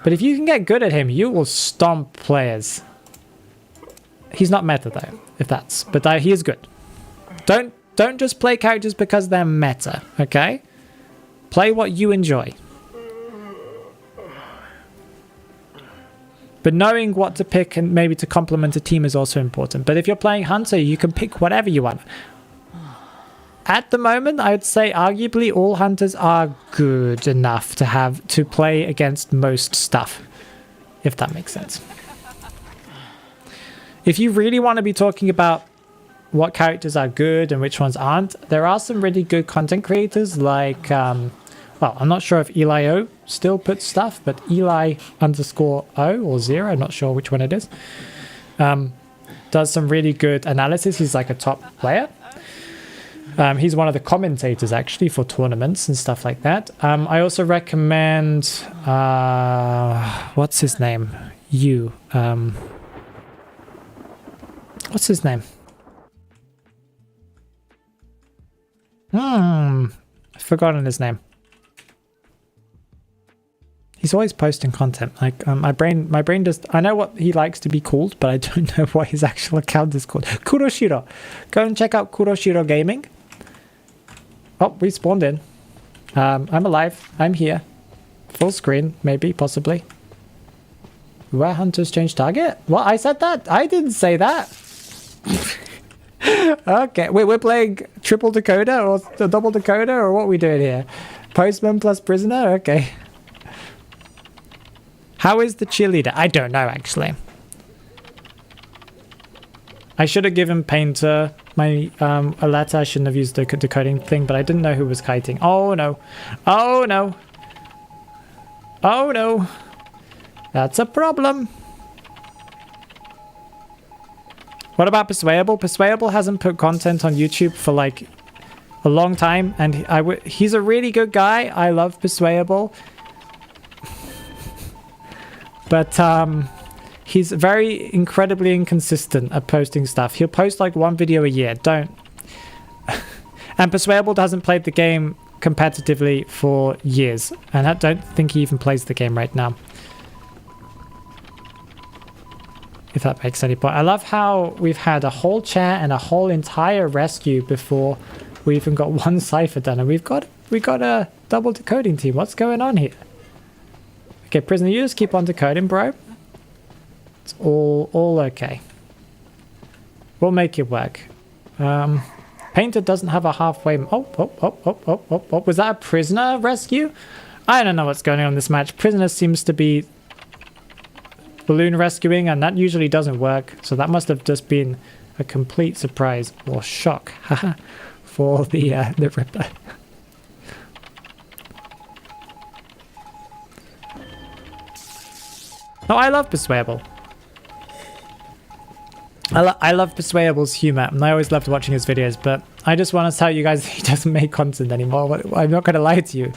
if you can get good at him, you will stomp players. He's not meta though, if that's, but he is good. Don't just play characters because they're meta, okay? Play what you enjoy. But knowing what to pick and maybe to complement a team is also important. But if you're playing Hunter, you can pick whatever you want. At the moment, I would say arguably all Hunters are good enough to play against most stuff, if that makes sense. if you really want to be talking about what characters are good and which ones aren't, there are some really good content creators like, well, I'm not sure if Eli O still puts stuff, but Eli_O or 0, I'm not sure which one it is, does some really good analysis. He's like a top player. He's one of the commentators actually for tournaments and stuff like that. I also recommend, what's his name? What's his name? I've forgotten his name. He's always posting content. Like my brain just, I know what he likes to be called, but I don't know what his actual account is called. Kuroshiro. Go and check out Kuroshiro Gaming. Oh, we spawned in. I'm alive. I'm here. Full screen, maybe, possibly. Where hunters change target? What? I said that? I didn't say that. Okay, wait, we're playing triple decoder or double decoder, or what are we doing here? Postman plus prisoner? Okay. How is the cheerleader? I don't know, actually. I should have given Painter my a letter. I shouldn't have used the decoding thing, but I didn't know who was kiting. Oh no. Oh no. Oh no. That's a problem. What about Persuadable? Persuadable hasn't put content on YouTube for like a long time, and he's a really good guy. I love Persuadable. But he's very incredibly inconsistent at posting stuff. He'll post like one video a year. Don't. And Persuadable hasn't played the game competitively for years, and I don't think he even plays the game right now. If that makes any point. I love how we've had a whole chat and a whole entire rescue before we even got one cipher done, and we got a double decoding team. What's going on here? Okay, prisoner, you just keep on decoding, bro. It's all okay. We'll make it work. Painter doesn't have a halfway. Oh. Was that a prisoner rescue? I don't know what's going on in this match. Prisoner seems to be balloon rescuing, and that usually doesn't work. So that must have just been a complete surprise or shock for the Ripper. Oh, I love Persuadable. I love Persuadable's humor, and I always loved watching his videos, but I just want to tell you guys he doesn't make content anymore. I'm not going to lie to you.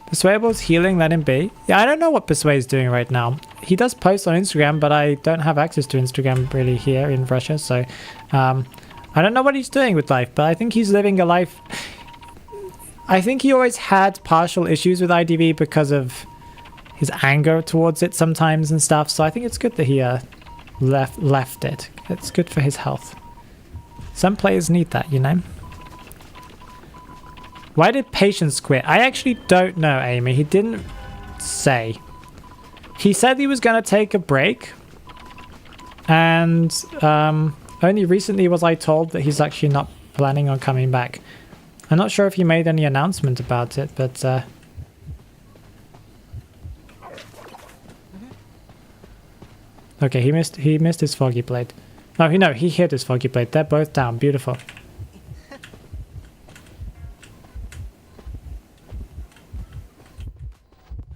Persuadable's healing, let him be. Yeah, I don't know what Persuade's doing right now. He does post on Instagram, but I don't have access to Instagram really here in Russia, so I don't know what he's doing with life, but I think he's living a life. I think he always had partial issues with IDV because of his anger towards it sometimes and stuff, so I think it's good that he left it. It's good for his health. Some players need that, you know? Why did Patience quit? I actually don't know, Amy. He didn't say. He said he was going to take a break, and only recently was I told that he's actually not planning on coming back. I'm not sure if he made any announcement about it, but okay, he missed his foggy blade. No, he hit his foggy blade. They're both down. Beautiful.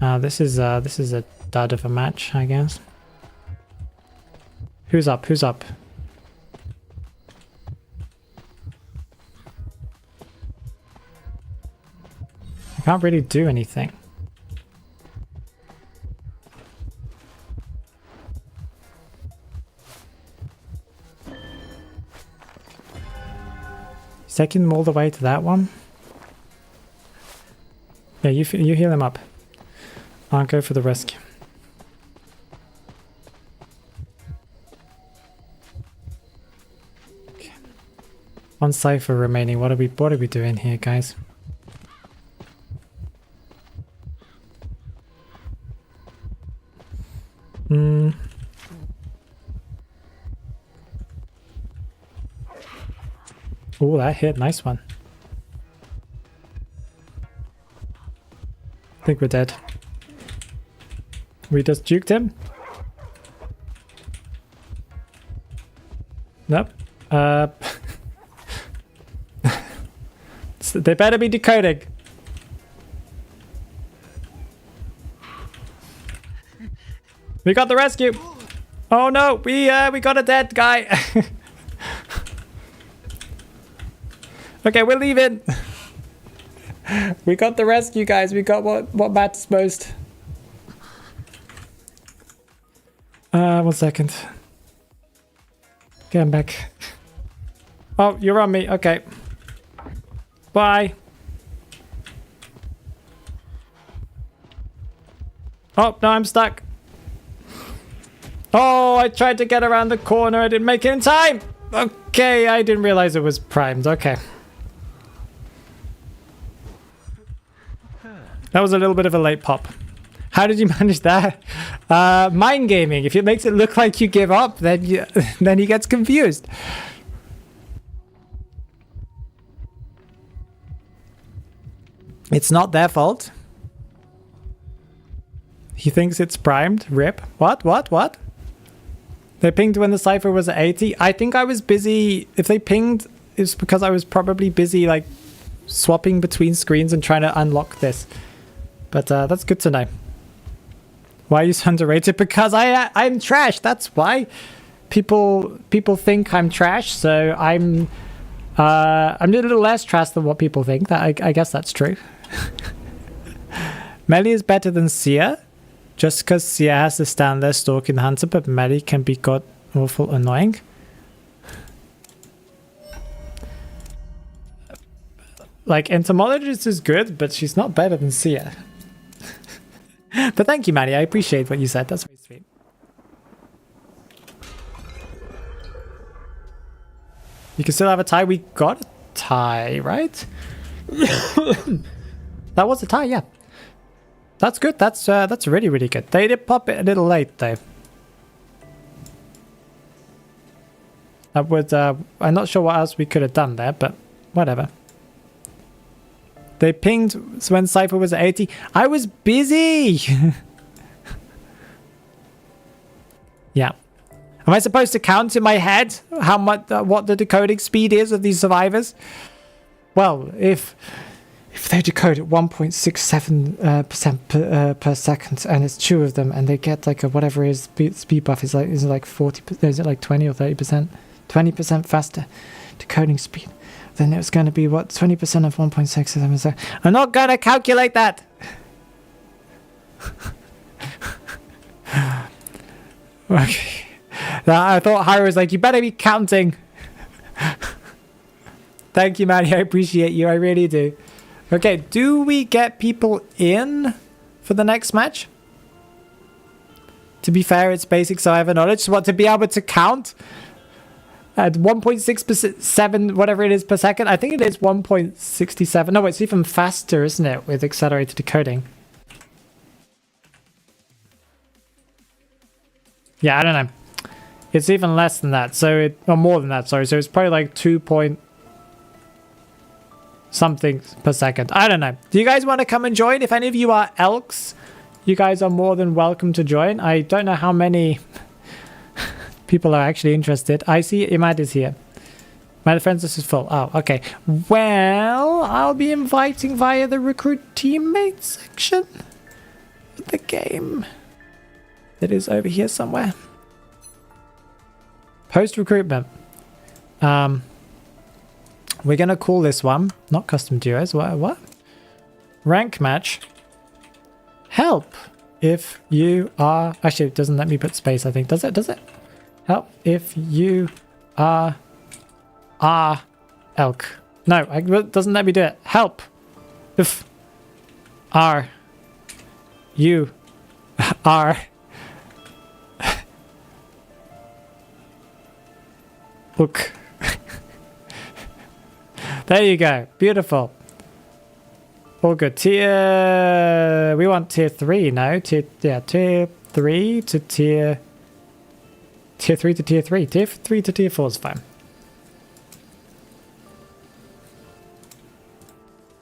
This is a dud of a match, I guess. Who's up? Who's up? I can't really do anything. He's taking them all the way to that one. Yeah, you heal him up. I'll go for the rescue. Okay. One cipher remaining. What are we doing here, guys? Oh, that hit. Nice one. I think we're dead. We just juked him. Nope. They better be decoding. We got the rescue. Oh no, we got a dead guy. Okay, we're leaving. We got the rescue, guys. We got what matters most. 1 second. Get him back. Oh, you're on me. Okay. Bye. Oh, no, I'm stuck. Oh, I tried to get around the corner. I didn't make it in time. Okay, I didn't realize it was primed. Okay. That was a little bit of a late pop. How did you manage that? Mind gaming. If it makes it look like you give up, then he gets confused. It's not their fault. He thinks it's primed. Rip. What? They pinged when the cipher was at 80. I think I was busy. If they pinged, it's because I was probably busy like swapping between screens and trying to unlock this. But that's good to know. Why are you so underrated? Because I'm trash. That's why people think I'm trash. So I'm a little less trash than what people think. That I guess that's true. Melly is better than Sia. Just because Sia has to stand there stalking the hunter, but Melly can be god awful annoying. Like, entomologist is good, but she's not better than Sia. But thank you, Maddie. I appreciate what you said. That's very sweet. You can still have a tie. We got a tie, right? That was a tie, yeah. That's good. That's really, really good. They did pop it a little late, though. That would, I'm not sure what else we could have done there, but whatever. They pinged when Cypher was at 80. I was busy! Yeah. Am I supposed to count in my head how much, what the decoding speed is of these survivors? Well, if they decode at 1.67% per second, and it's 2 of them, and they get like a whatever it is speed buff is it like 40? Is it like 20 or 30%? 20% faster decoding speed. Then it's going to be what 20% of 1.67%. I'm not going to calculate that. Okay. Now, I thought Hyra was like, you better be counting. Thank you, Maddie. I appreciate you. I really do. Okay, do we get people in for the next match? To be fair, it's basic survivor knowledge. So what, to be able to count at 1.6%, whatever it is per second? I think it is 1.67. No, it's even faster, isn't it, with accelerated decoding? Yeah, I don't know. It's even less than that. So or more than that, sorry. So it's probably like 2 point something per second. I don't know. Do you guys want to come and join? If any of you are elks, you guys are more than welcome to join. I don't know how many people are actually interested. I see Imad is here. My friends list is full. Oh, okay. Well, I'll be inviting via the recruit teammate section of the game. It is over here somewhere. Post recruitment. We're gonna call this one not custom duos. What? Rank match. Help if you are. Actually, it doesn't let me put space. I think does it? Does it? Help if you are elk. No, it doesn't let me do it. Help if you are. Look. There you go. Beautiful. All good. Tier... We want tier 3, no? Tier 3 to tier... Tier 3 to tier 3. Tier 3 to tier 4 is fine.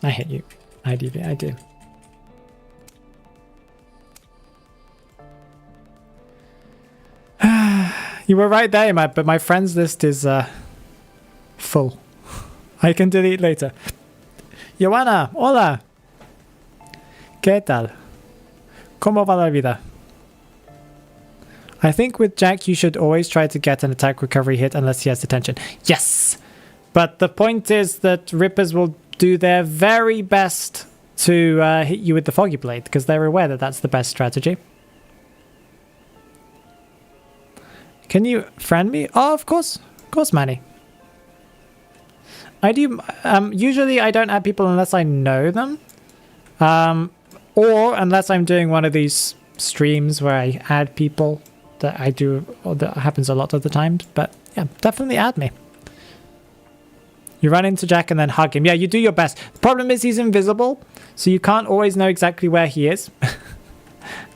I hate you. IDV, I do. You were right there, Matt, but my friends list is full. I can delete later. Joanna, hola. ¿Qué tal? ¿Cómo va la vida? I think with Jack, you should always try to get an attack recovery hit unless he has detention. Yes! But the point is that Rippers will do their very best to hit you with the Foggy Blade, because they're aware that that's the best strategy. Can you friend me? Oh, of course. Of course, Manny. I do... usually I don't add people unless I know them. Or unless I'm doing one of these streams where I add people that I do, or that happens a lot of the times. But yeah, definitely add me. You run into Jack and then hug him. Yeah, you do your best. The problem is he's invisible, so you can't always know exactly where he is.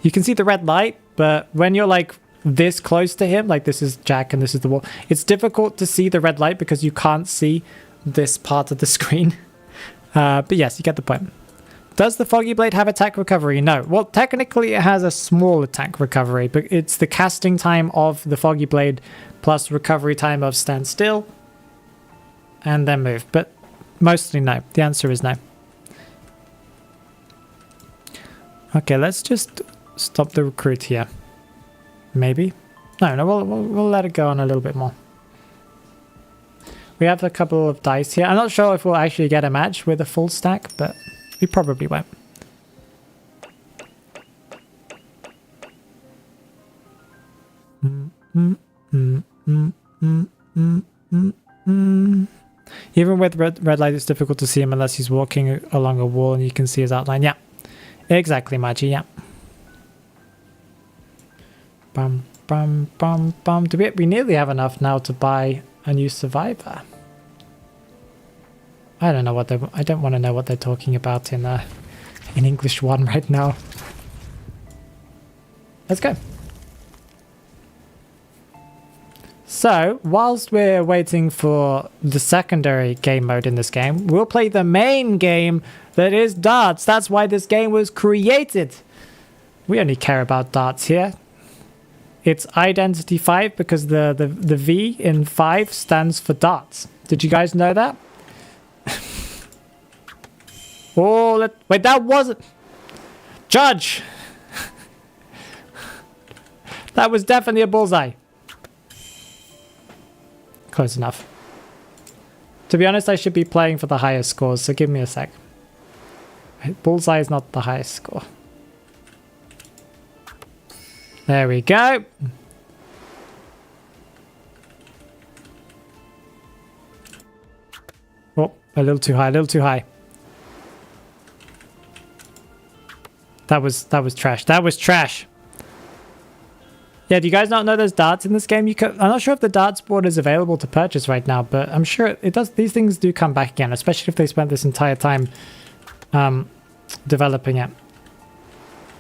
You can see the red light, but when you're like this close to him, like this is Jack and this is the wall, it's difficult to see the red light because you can't see this part of the screen. But yes, you get the point. Does the Foggy Blade have attack recovery? No. Well, technically it has a small attack recovery, but it's the casting time of the Foggy Blade plus recovery time of stand still and then move. But mostly no. The answer is no. Okay, let's just stop the recruit here. Maybe. No, we'll let it go on a little bit more. We have a couple of dice here. I'm not sure if we'll actually get a match with a full stack, but we probably won't. Even with red light, it's difficult to see him unless he's walking along a wall and you can see his outline. Yeah, exactly, Maggie. Yeah. Bum, bum, bum, bum. We nearly have enough now to buy a new survivor. I don't know what I don't want to know what they're talking about in English 1 right now. Let's go. So, whilst we're waiting for the secondary game mode in this game, we'll play the main game that is darts. That's why this game was created. We only care about darts here. It's Identity 5 because the V in 5 stands for darts. Did you guys know that? Oh, wait, that wasn't... Judge! That was definitely a bullseye. Close enough. To be honest, I should be playing for the highest scores, so give me a sec. Bullseye is not the highest score. There we go. Oh, a little too high, a little too high. That was trash. That was trash. Yeah, do you guys not know there's darts in this game? I'm not sure if the darts board is available to purchase right now, but I'm sure it does. These things do come back again, especially if they spent this entire time developing it.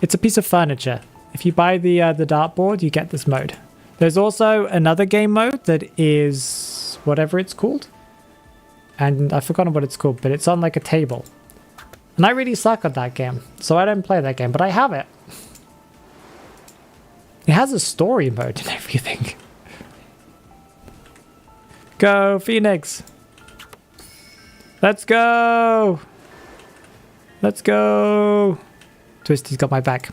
It's a piece of furniture. If you buy the dart board, you get this mode. There's also another game mode that is whatever it's called. And I've forgotten what it's called, but it's on like a table. And I really suck at that game, so I don't play that game, but I have it. It has a story mode and everything. Go, Phoenix! Let's go! Let's go! Twisty's got my back.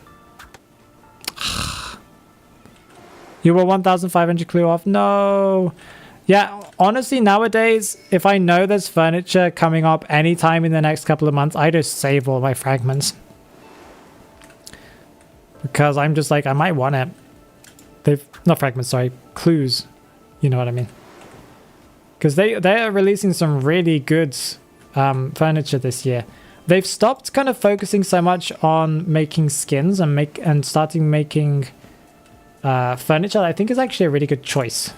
You were 1,500 clue off. No! Yeah, honestly, nowadays, if I know there's furniture coming up anytime in the next couple of months, I just save all my fragments. Because I'm just like, I might want it. Not fragments, sorry, clues. You know what I mean. Because they are releasing some really good furniture this year. They've stopped kind of focusing so much on making skins and starting making furniture. I think is actually a really good choice.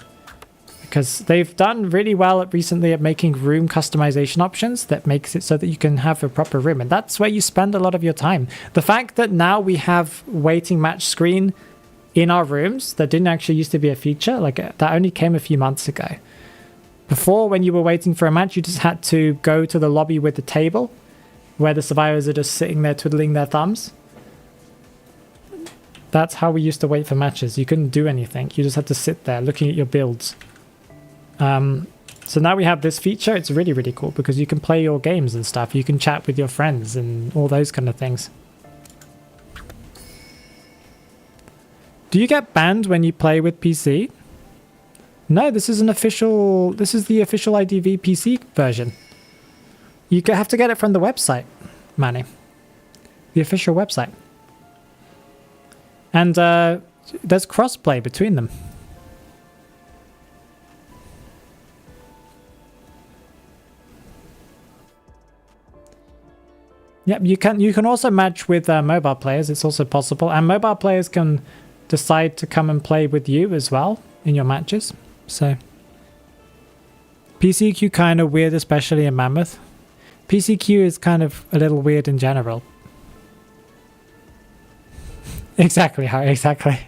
Because they've done really well recently at making room customization options that makes it so that you can have a proper room. And that's where you spend a lot of your time. The fact that now we have waiting match screen in our rooms that didn't actually used to be a feature, like that only came a few months ago. Before, when you were waiting for a match, you just had to go to the lobby with the table where the survivors are just sitting there twiddling their thumbs. That's how we used to wait for matches. You couldn't do anything. You just had to sit there looking at your builds. So now we have this feature. It's really, really cool because you can play your games and stuff. You can chat with your friends and all those kind of things. Do you get banned when you play with PC? No, this is the official IDV PC version. You have to get it from the website, Manny. The official website. And there's crossplay between them. Yep, you can also match with mobile players. It's also possible. And mobile players can decide to come and play with you as well in your matches. So PCQ kind of weird, especially in Mammoth. PCQ is kind of a little weird in general. Exactly, Harry, exactly.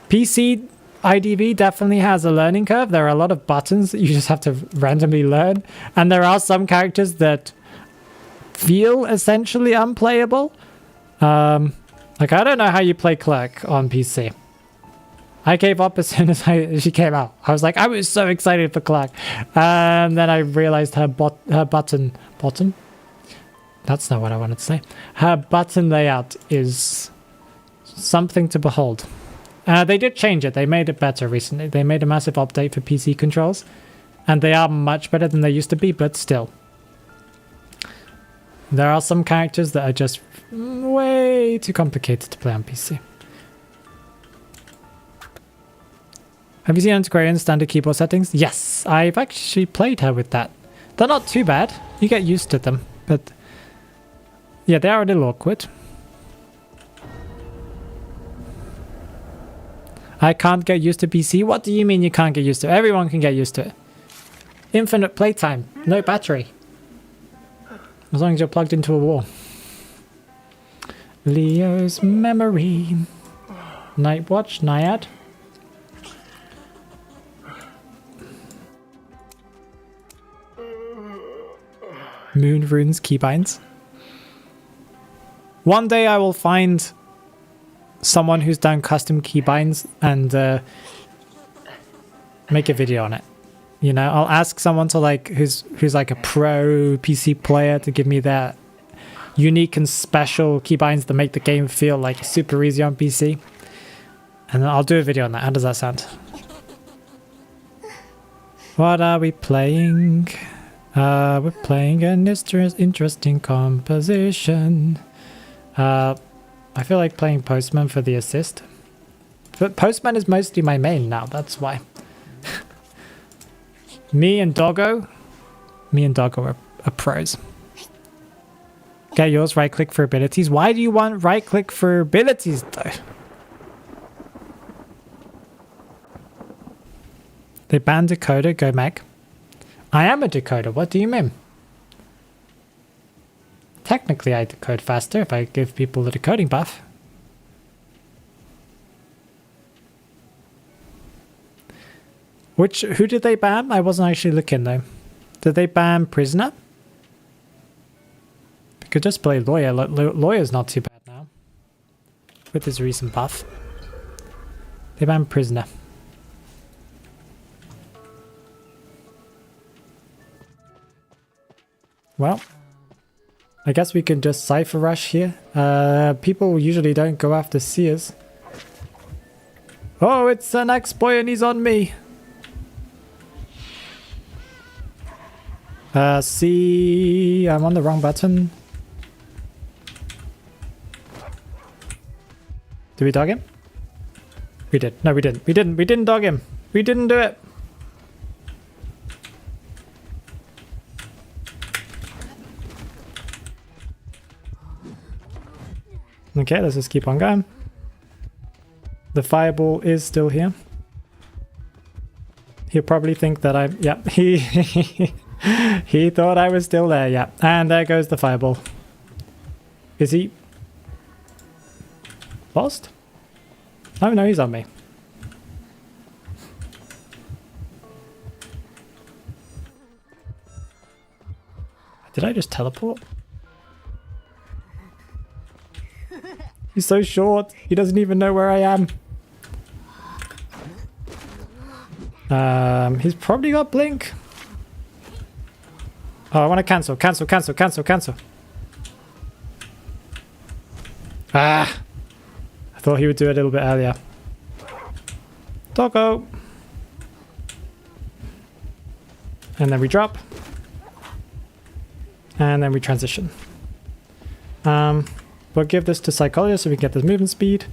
PC IDV definitely has a learning curve. There are a lot of buttons that you just have to randomly learn. And there are some characters that feel essentially unplayable. Like, I don't know how you play Clerk on PC. I gave up as soon as she came out. I was like, I was so excited for Clerk. And then I realized her button... That's not what I wanted to say. Her button layout is something to behold. They did change it. They made it better recently. They made a massive update for PC controls. And they are much better than they used to be, but still. There are some characters that are just way too complicated to play on PC. Have you seen Antiquarian's standard keyboard settings? Yes, I've actually played her with that. They're not too bad. You get used to them, but yeah, they are a little awkward. I can't get used to PC. What do you mean you can't get used to it? Everyone can get used to it. Infinite playtime, no battery. As long as you're plugged into a wall. Leo's memory. Night Watch, Naiad. Moon runes, keybinds. One day I will find someone who's done custom keybinds and make a video on it. You know, I'll ask someone to like who's like a pro PC player to give me their unique and special keybinds that make the game feel like super easy on PC. And then I'll do a video on that. How does that sound? What are we playing? We're playing an interesting composition. I feel like playing Postman for the assist. But Postman is mostly my main now, that's why. Me and Doggo are pros. Get yours, right click for abilities. Why do you want right click for abilities though? They banned decoder, go Meg. I am a decoder, what do you mean? Technically I decode faster if I give people the decoding buff. Who did they ban? I wasn't actually looking though. Did they ban Prisoner? We could just play Lawyer. Lawyer's not too bad now. With his recent buff. They banned Prisoner. Well, I guess we can just Cypher Rush here. People usually don't go after Seers. Oh, it's an ex-boy and he's on me. See, I'm on the wrong button. Did we dog him? We did. No, we didn't. We didn't dog him. We didn't do it. Okay, let's just keep on going. The fireball is still here. He'll probably think that I'm... Yep, he thought I was still there, yeah. And there goes the fireball. Is he... lost? Oh no, he's on me. Did I just teleport? He's so short. He doesn't even know where I am. He's probably got blink. Oh, I want to cancel. Ah! I thought he would do it a little bit earlier. Doggo! And then we drop. And then we transition. We'll give this to Psychologist so we can get this movement speed.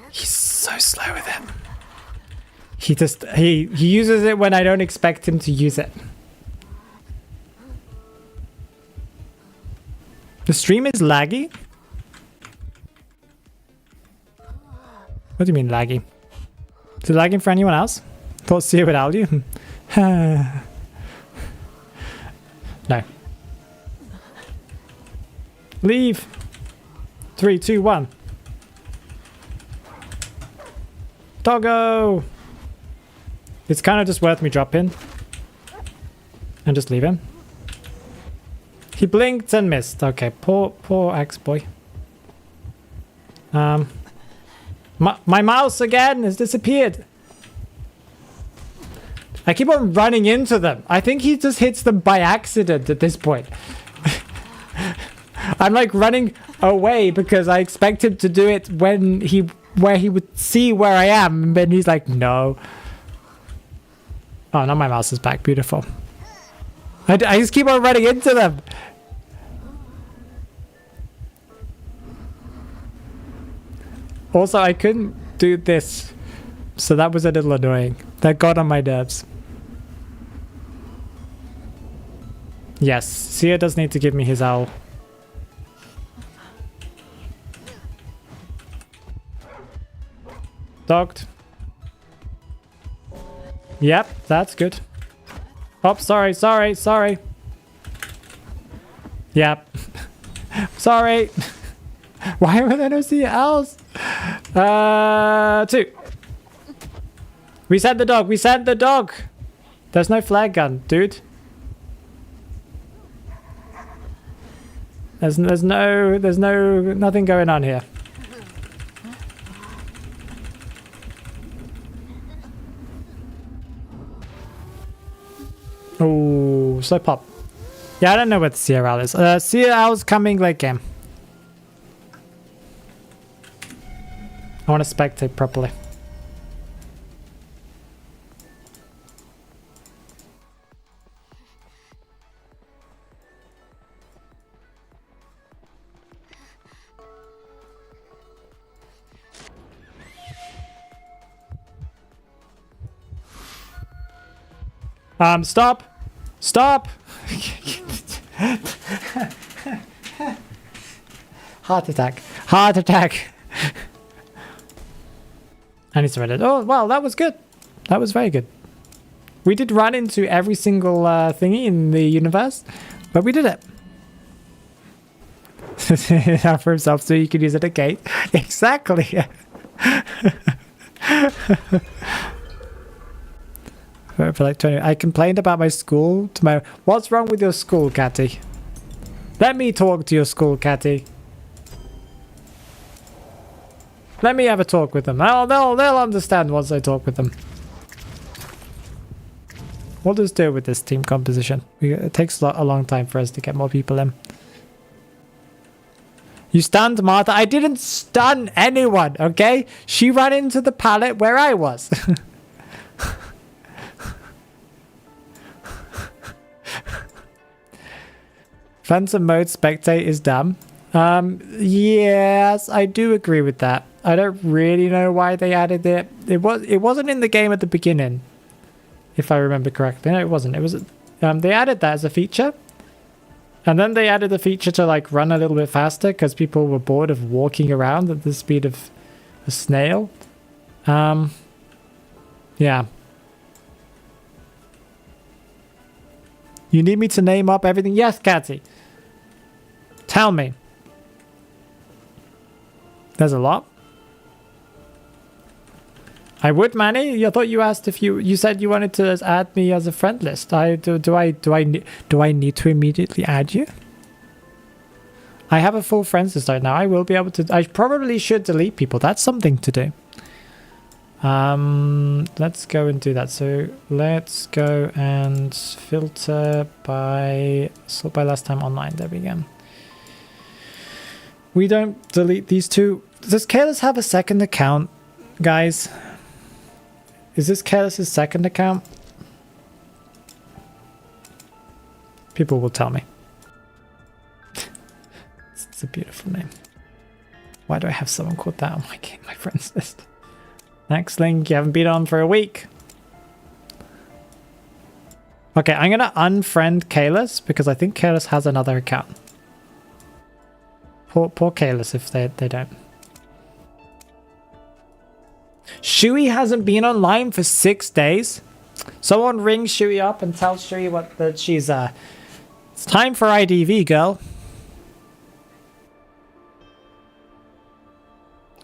He's so slow with it. He uses it when I don't expect him to use it. The stream is laggy? What do you mean laggy? Is it lagging for anyone else? Thought see it without you? No. Leave. 3, 2, 1. Doggo! It's kind of just worth me dropping. And just leave him. He blinked and missed. Okay, poor ex-boy. My mouse again has disappeared. I keep on running into them. I think he just hits them by accident at this point. I'm like running away because I expect him to do it when where he would see where I am, and then he's like, no. Oh, now my mouse is back. Beautiful. I just keep on running into them. Also, I couldn't do this, so that was a little annoying. That got on my nerves. Yes, Sia does need to give me his owl. Dogged. Yep, that's good. Oh, sorry. Yep. Sorry. Why were there no CLs? 2. We sent the dog. There's no flag gun, dude. There's nothing going on here. Oh, slow pop. Yeah, I don't know what the CRL is. CRL's coming late game. I want to spectate properly. Stop! Heart attack. And it's ready. Oh, wow, that was good. That was very good. We did run into every single thingy in the universe, but we did it. For himself so you could use it at gate. Exactly. For like 20. I complained about my school to my... What's wrong with your school, Catty? Let me talk to your school, Catty. Let me have a talk with them. They'll understand once I talk with them. We'll just do it with this team composition. It takes a long time for us to get more people in. You stunned Martha. I didn't stun anyone, okay? She ran into the pallet where I was. Phantom mode spectate is dumb. Yes, I do agree with that. I don't really know why they added it. It wasn't in the game at the beginning, if I remember correctly. No, it wasn't. It was they added that as a feature, and then they added the feature to like run a little bit faster because people were bored of walking around at the speed of a snail. Yeah. You need me to name up everything? Yes, Catty. Tell me. There's a lot. I would, Manny. I thought you asked if you said you wanted to add me as a friend list. Do I need to immediately add you? I have a full friends list right now. I will be able to... I probably should delete people. That's something to do. Let's go and do that. So let's go and filter by... Sort by last time online. There we go. We don't delete these two. Does Careless have a second account, guys? Is this Careless's second account? People will tell me. It's a beautiful name. Why do I have someone called that on my friends list? Next link, you haven't been on for a week. Okay, I'm gonna unfriend Careless because I think Careless has another account. Poor Careless if they don't. Shui hasn't been online for 6 days. Someone ring Shui up and tell Shui that she's it's time for IDV, girl.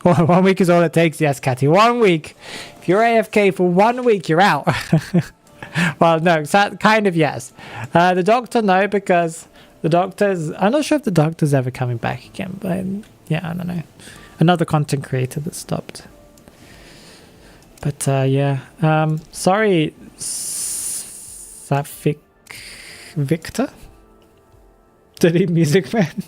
1 week is all it takes. Yes, Catty. 1 week. If you're AFK for 1 week, you're out. Well, no, kind of yes. The doctor, no, because the doctor's... I'm not sure if the doctor's ever coming back again, but yeah, I don't know. Another content creator that stopped. But yeah. Sorry, Sapphic Victor? Delete Music Man.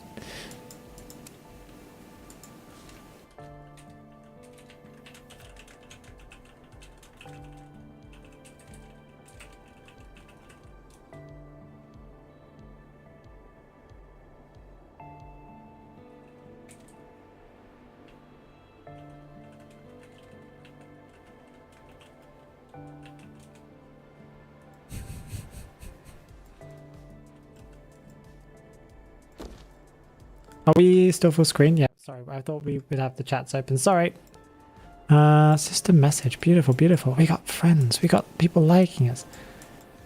Are we still full screen? Yeah, sorry. I thought we would have the chats open. Sorry. System message. Beautiful, beautiful. We got friends. We got people liking us.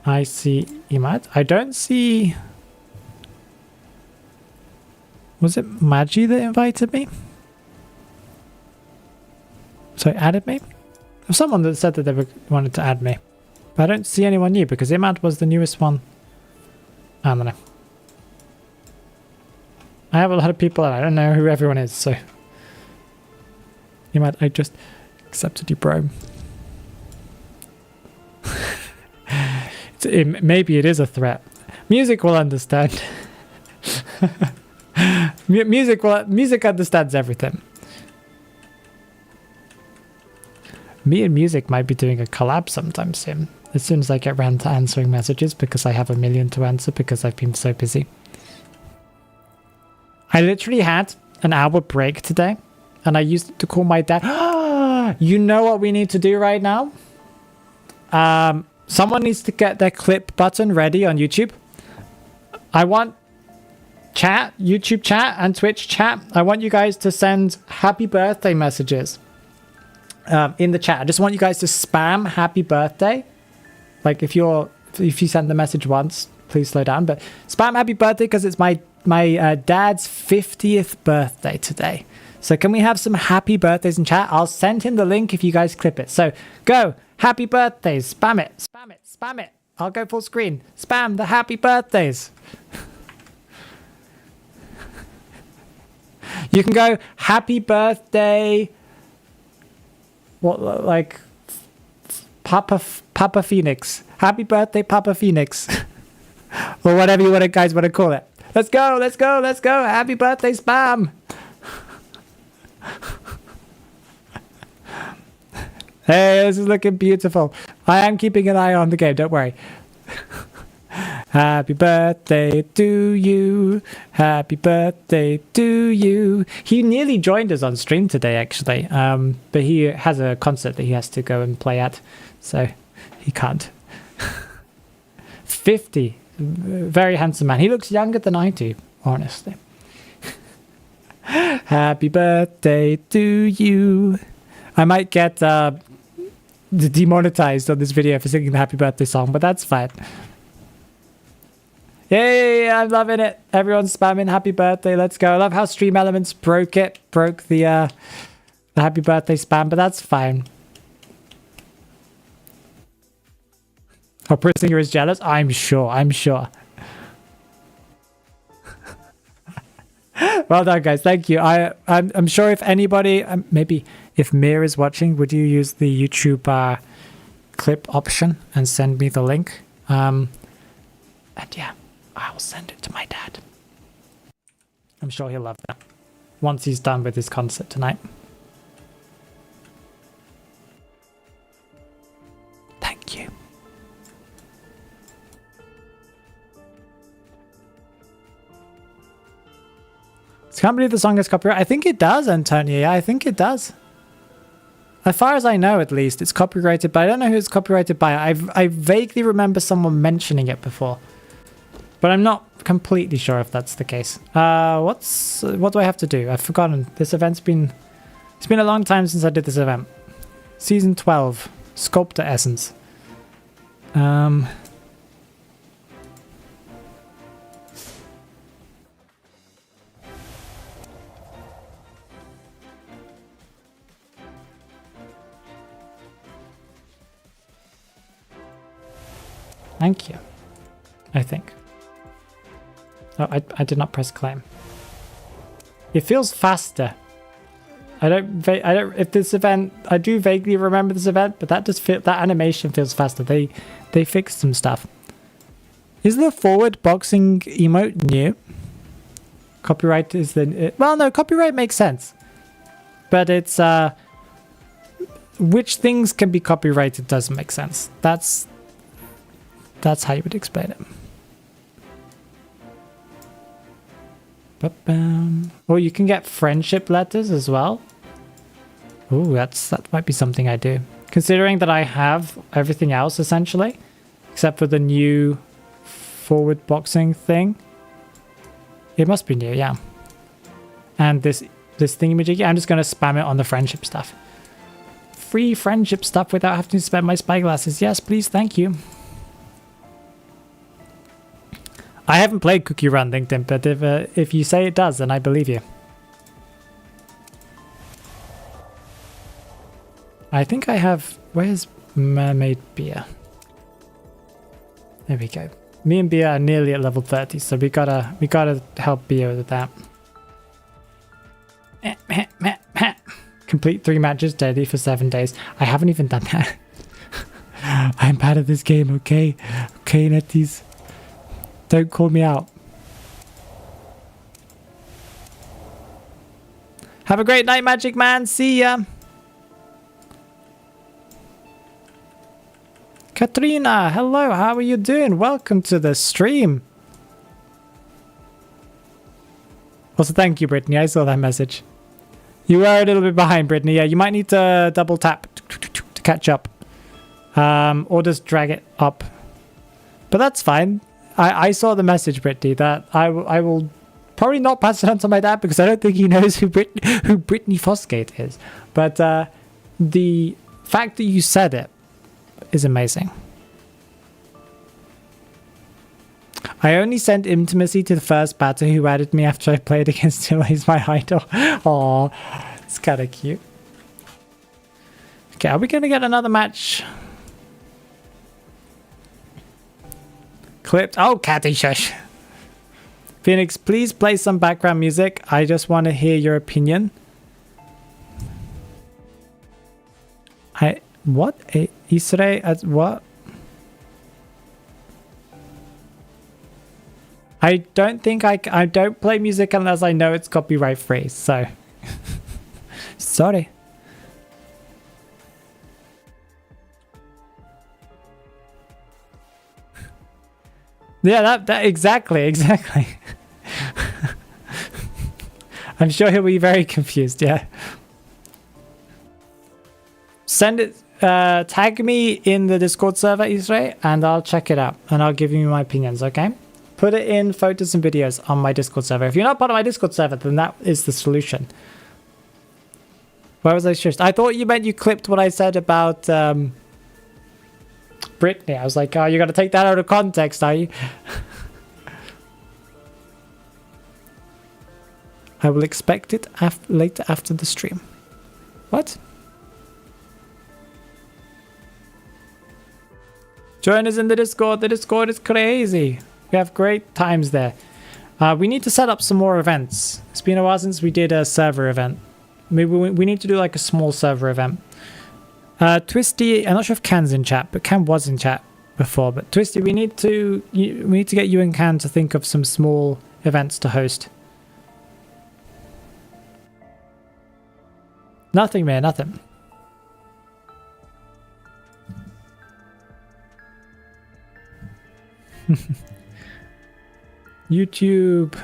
I see Imad. I don't see... Was it Magi that invited me? So added me? There's someone that said that they wanted to add me. But I don't see anyone new because Imad was the newest one. I don't know. I have a lot of people and I don't know who everyone is, so... I just accepted you, bro. Maybe it is a threat. Music will understand. Music understands everything. Me and Music might be doing a collab sometime soon. As soon as I get around to answering messages, because I have a million to answer because I've been so busy. I literally had an hour break today and I used it to call my dad. You know what we need to do right now? Someone needs to get their clip button ready on YouTube. I want chat, YouTube chat and Twitch chat. I want you guys to send happy birthday messages in the chat. I just want you guys to spam happy birthday. Like if you send the message once, please slow down, but spam happy birthday because it's my dad's 50th birthday today. So can we have some happy birthdays in chat? I'll send him the link if you guys clip it. So go, happy birthdays, spam it, spam it, spam it. I'll go full screen. Spam the happy birthdays. You can go happy birthday. What, like Papa Phoenix. Happy birthday, Papa Phoenix. Or whatever you guys want to call it. Let's go, let's go, let's go. Happy birthday, spam. Hey, this is looking beautiful. I am keeping an eye on the game, don't worry. Happy birthday to you. Happy birthday to you. He nearly joined us on stream today, actually. But he has a concert that he has to go and play at. So he can't. 50. Very handsome man. He looks younger than I do, honestly. Happy birthday to you. I might get demonetized on this video for singing the happy birthday song, but that's fine. Yay, I'm loving it. Everyone's spamming happy birthday. Let's go. I love how Stream Elements broke the happy birthday spam, but that's fine. Oh, Prisoner is jealous? I'm sure. Well done, guys. Thank you. I'm sure if anybody, maybe if Mir is watching, would you use the YouTube clip option and send me the link? And yeah, I'll send it to my dad. I'm sure he'll love that once he's done with his concert tonight. Thank you. Can't believe the song has copyright. I think it does, Antonio. Yeah, I think it does. As far as I know, at least, it's copyrighted, but I don't know who it's copyrighted by. I vaguely remember someone mentioning it before, but I'm not completely sure if that's the case. What do I have to do? I've forgotten. This event's been... It's been a long time since I did this event. Season 12. Sculptor Essence. Thank you. I think. Oh, I did not press claim. It feels faster. I don't. If this event, I do vaguely remember this event, but that that animation feels faster. They fixed some stuff. Is the forward boxing emote new? Copyright is the well, no, copyright makes sense, but it's which things can be copyrighted doesn't make sense. That's how you would explain it. Oh, you can get friendship letters as well. Oh, that might be something I do. Considering that I have everything else essentially, except for the new forward boxing thing. It must be new, yeah. And this thingamajiggy, I'm just going to spam it on the friendship stuff. Free friendship stuff without having to spend my spyglasses. Yes, please, thank you. I haven't played Cookie Run LinkedIn, but if you say it does, then I believe you. I think I have... Where's Mermaid Beer? There we go. Me and Beer are nearly at level 30, so we gotta help Beer with that. Complete 3 matches daily for 7 days. I haven't even done that. I'm bad at this game, okay? Okay, Netties. Don't call me out. Have a great night, Magic Man. See ya. Katrina, hello. How are you doing? Welcome to the stream. Also, thank you, Brittany. I saw that message. You were a little bit behind, Brittany. Yeah, you might need to double tap to catch up. Or just drag it up. But that's fine. I saw the message, Brittany, that I will probably not pass it on to my dad because I don't think he knows who Brittany Fosgate is. But the fact that you said it is amazing. I only sent intimacy to the first batter who added me after I played against him. He's my idol. Aw, it's kind of cute. Okay, are we going to get another match? Clipped. Oh, Catty Shush. Phoenix, please play some background music. I just want to hear your opinion. What? Israel? What? I don't think I don't play music unless I know it's copyright free, so. Sorry. Yeah, that exactly. I'm sure he'll be very confused, yeah. Send it, tag me in the Discord server, Israel, and I'll check it out, and I'll give you my opinions, okay? Put it in photos and videos on my Discord server. If you're not part of my Discord server, then that is the solution. Where was I just? I thought you meant you clipped what I said about, Brittany. I was like, oh, you got to take that out of context, are you? I will expect it later after the stream. What? Join us in the Discord. The Discord is crazy. We have great times there. We need to set up some more events. It's been a while since we did a server event. Maybe we need to do like a small server event. Twisty, I'm not sure if Can's in chat, but Can was in chat before. But Twisty, we need to get you and Can to think of some small events to host. Nothing, man, nothing. YouTube.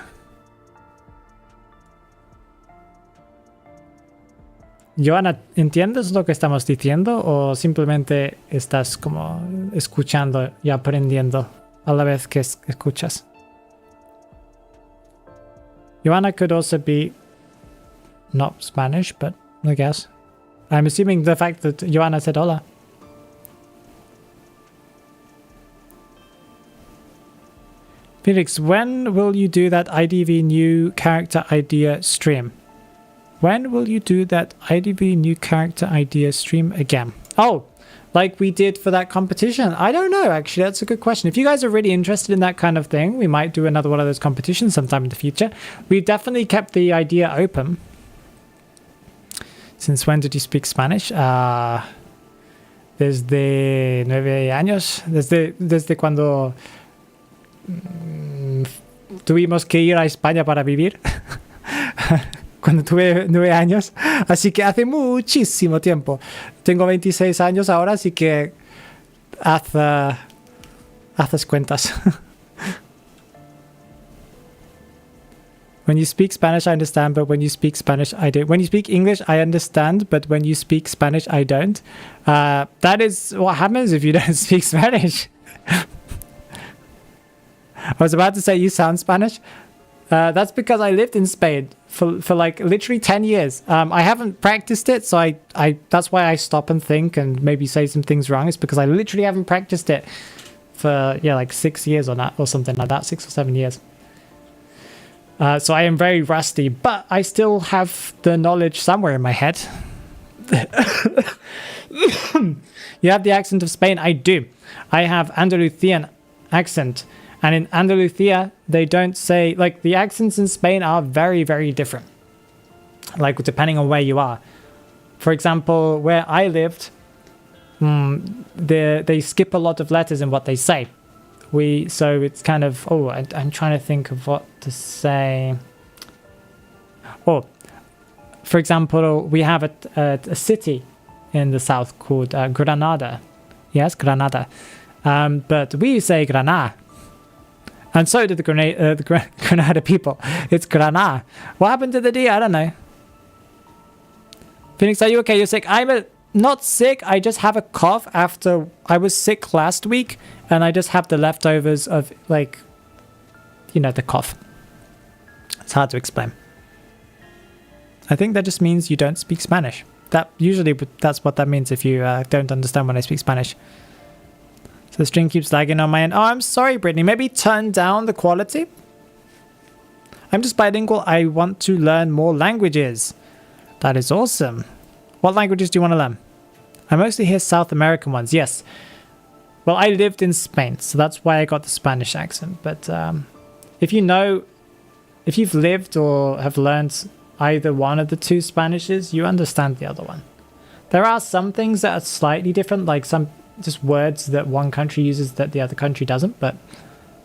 Joana, ¿entiendes lo que estamos diciendo o simplemente estás como escuchando y aprendiendo a la vez que escuchas? Joana could also be not Spanish, but I guess. I'm assuming the fact that Joana said hola. Phoenix, when will you do that IDV new character idea stream? When will you do that IDV new character idea stream again? Oh, like we did for that competition? I don't know, actually. That's a good question. If you guys are really interested in that kind of thing, we might do another one of those competitions sometime in the future. We've definitely kept the idea open. Since when did you speak Spanish? Desde 9 años. Desde cuando tuvimos que ir a España para vivir. Cuando tuve 9 años. Así que hace muchísimo tiempo. Tengo 26 años ahora, así que haces cuentas. When you speak Spanish, I understand, but when you speak Spanish, I don't. When you speak English, I understand, but when you speak Spanish, I don't. That is what happens if you don't speak Spanish. I was about to say you sound Spanish. That's because I lived in Spain for like literally 10 years. I haven't practiced it, so I that's why I stop and think and maybe say some things wrong. It's because I literally haven't practiced it for like 6 years or something like that, 6 or 7 years. So I am very rusty, but I still have the knowledge somewhere in my head. You have the accent of Spain? I do. I have Andalusian accent. And in Andalusia, they don't say... Like, the accents in Spain are very, very different. Like, depending on where you are. For example, where I lived, they skip a lot of letters in what they say. So it's kind of... Oh, I'm trying to think of what to say. Oh, for example, we have a city in the south called Granada. Yes, Granada. But we say Granada. And so did the Granada people. It's Granada. What happened to the D? I don't know. Phoenix, are you okay? You're sick? I'm not sick. I just have a cough after... I was sick last week. And I just have the leftovers of, like... You know, the cough. It's hard to explain. I think that just means you don't speak Spanish. That's what that means if you don't understand when I speak Spanish. So the stream keeps lagging on my end. Oh, I'm sorry, Brittany. Maybe turn down the quality? I'm just bilingual. I want to learn more languages. That is awesome. What languages do you want to learn? I mostly hear South American ones. Yes. Well, I lived in Spain, so that's why I got the Spanish accent. But if you've lived or have learned either one of the two Spanishes, you understand the other one. There are some things that are slightly different, like some... just words that one country uses that the other country doesn't, but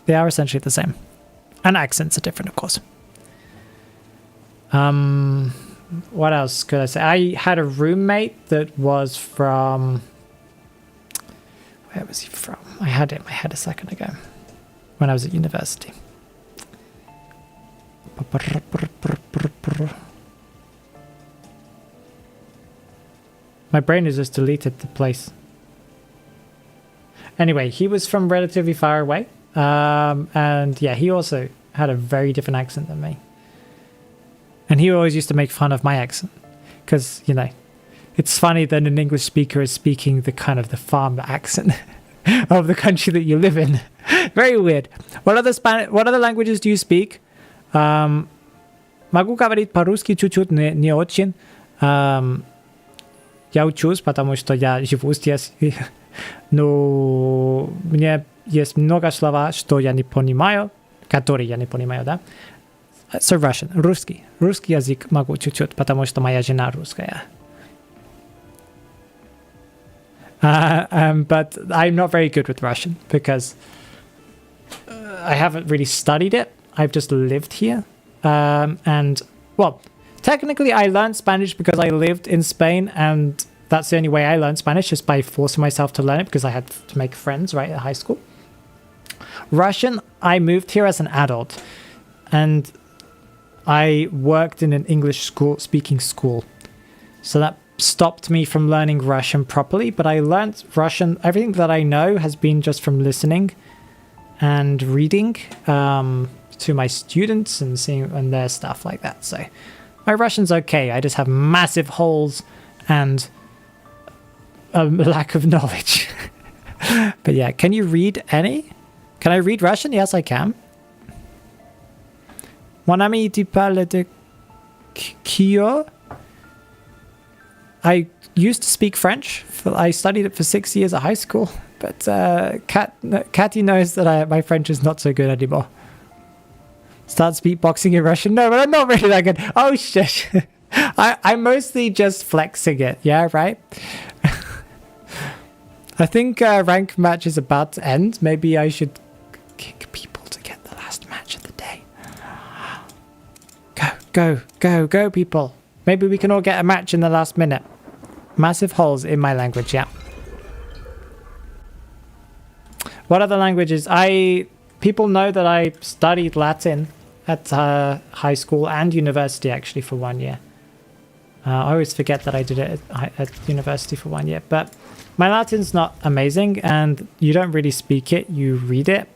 they are essentially the same. And accents are different, of course. What else could I say? I had a roommate that was from... Where was he from? I had it in my head a second ago. When I was at university. My brain has just deleted the place. Anyway, he was from relatively far away. And yeah, he also had a very different accent than me. And he always used to make fun of my accent. Because, you know, it's funny that an English speaker is speaking the kind of the farm accent of the country that you live in. Very weird. What other languages do you speak? Могу говорить по-русски чуть-чуть, не очень. Я учусь, потому что я живу здесь. Но мне есть много слов, что я не понимаю. который я не понимаю, да? So Russian, русский. Русский язык могу чуть-чуть, потому что моя жена русская. But I'm not very good with Russian because I haven't really studied it. I've just lived here. And, well, technically I learned Spanish because I lived in Spain, and that's the only way I learned Spanish, just by forcing myself to learn it because I had to make friends, right, at high school. Russian, I moved here as an adult, and I worked in an English speaking school. So that stopped me from learning Russian properly, but I learned Russian. Everything that I know has been just from listening and reading to my students and seeing and their stuff like that. So my Russian's okay. I just have massive holes and a lack of knowledge. But yeah, can you read any? Can I read Russian? Yes, I can. Mon ami, tu parles de Kyo? I used to speak French. I studied it for 6 years at high school. But Catty knows that my French is not so good anymore. Start beatboxing in Russian? No, but I'm not really that good. Oh, shit. I'm mostly just flexing it. Yeah, right? I think rank match is about to end. Maybe I should kick people to get the last match of the day. Go, people. Maybe we can all get a match in the last minute. Massive holes in my language, yeah. What other languages? People know that I studied Latin at high school and university, actually, for 1 year. I always forget that I did it at university for 1 year. But my Latin's not amazing, and you don't really speak it, you read it.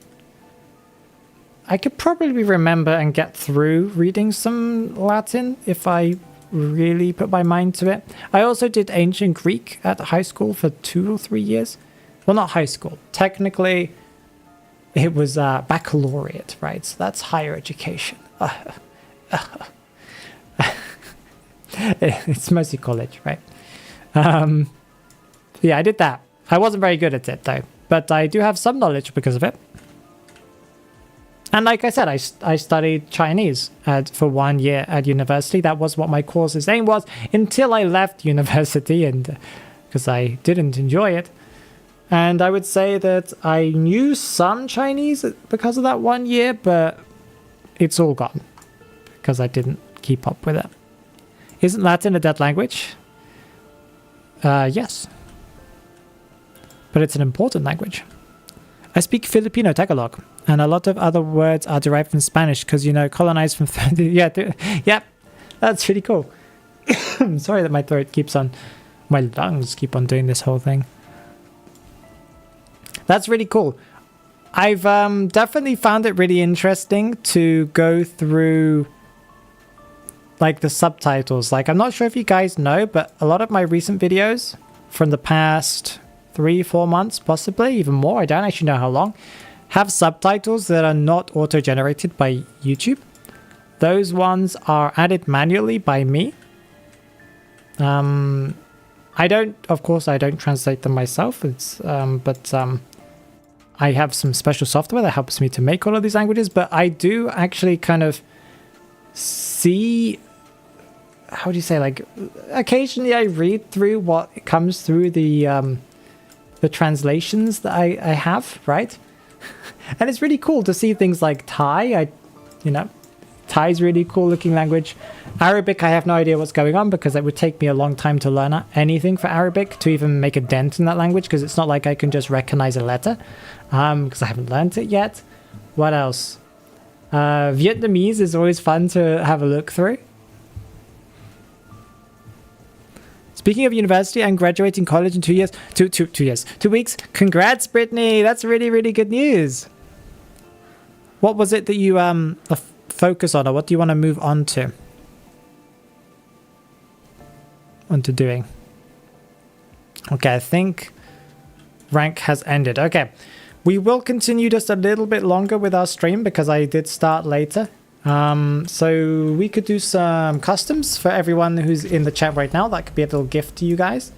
I could probably remember and get through reading some Latin if I really put my mind to it. I also did ancient Greek at high school for 2 or 3 years. Well, not high school. Technically, it was baccalaureate, right? So that's higher education. It's mostly college, right? Yeah, I did that. I wasn't very good at it, though. But I do have some knowledge because of it. And like I said, I studied Chinese for 1 year at university. That was what my course's aim was until I left university, and because I didn't enjoy it. And I would say that I knew some Chinese because of that 1 year, but it's all gone because I didn't keep up with it. Isn't Latin a dead language? Yes. But it's an important language. I speak Filipino Tagalog, and a lot of other words are derived from Spanish because, you know, colonized from... yeah, that's really cool. I'm sorry that my throat keeps on... My lungs keep on doing this whole thing. That's really cool. I've definitely found it really interesting to go through like the subtitles. Like, I'm not sure if you guys know, but a lot of my recent videos from the past 3-4 months, possibly even more, I don't actually know how long, have subtitles that are not auto-generated by YouTube. Those ones are added manually by me. Of course I don't translate them myself. I have some special software that helps me to make all of these languages, but I do actually kind of see, how do you say, like, occasionally I read through what comes through the translations that I have, right? And it's really cool to see things like Thai. Thai's really cool looking language. Arabic, I have no idea what's going on because it would take me a long time to learn anything for Arabic to even make a dent in that language, because it's not like I can just recognize a letter because I haven't learned it yet. What else? Vietnamese is always fun to have a look through. Speaking of university, I'm graduating college in 2 years. 2 weeks. Congrats, Brittany. That's really, really good news. What was it that you focus on, or what do you want to move on to? Onto doing. Okay, I think rank has ended. Okay, we will continue just a little bit longer with our stream because I did start later. So we could do some customs for everyone who's in the chat right now. That could be a little gift to you guys.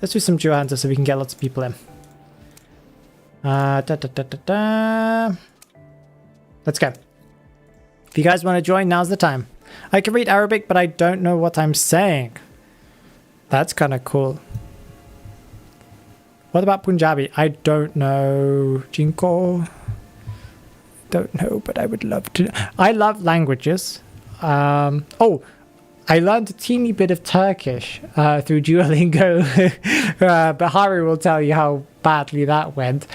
Let's do some Duo Hunter so we can get lots of people in. Let's go. If you guys want to join, now's the time. I can read Arabic, but I don't know what I'm saying. That's kind of cool. What about Punjabi? I don't know. Jinko. Don't know, but I would love to. I love languages. Oh, I learned a teeny bit of Turkish through Duolingo. But Haru will tell you how badly that went.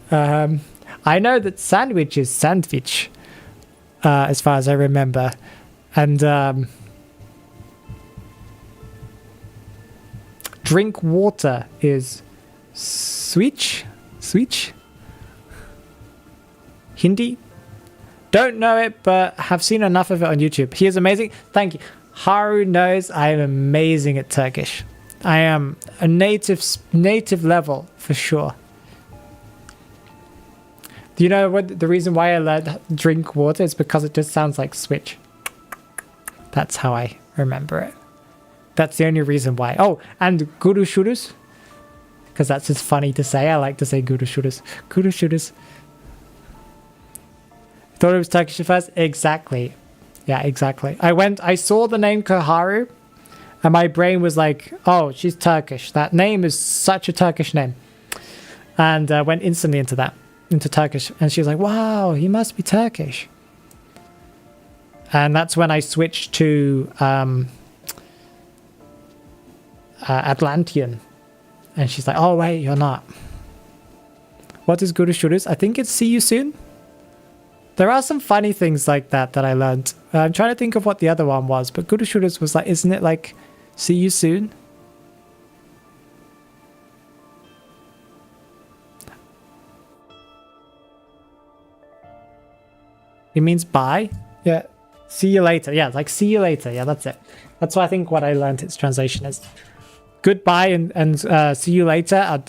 I know that sandwich is sandwich, as far as I remember. And drink water is switch? Hindi? Don't know it, but have seen enough of it on YouTube. He is amazing. Thank you. Haru knows I am amazing at Turkish. I am a native level for sure. Do you know what the reason why I learned drink water is? Because it just sounds like switch. That's how I remember it. That's the only reason why. Oh, and guru shurus. Because that's just funny to say. I like to say guru shurus. Guru shurus. Thought it was Turkish at first? Exactly. Yeah, exactly. I saw the name Koharu, and my brain was like, oh, she's Turkish. That name is such a Turkish name. And went instantly into Turkish. And she was like, wow, he must be Turkish. And that's when I switched to Atlantean. And she's like, oh, wait, you're not. What is Guru Shurus? I think it's see you soon. There are some funny things like that I learned. I'm trying to think of what the other one was, but Guru Shurus was like, isn't it like, see you soon? It means bye? Yeah. See you later. Yeah, like see you later. Yeah, that's it. That's what I think what I learned its translation is. Goodbye and see you later.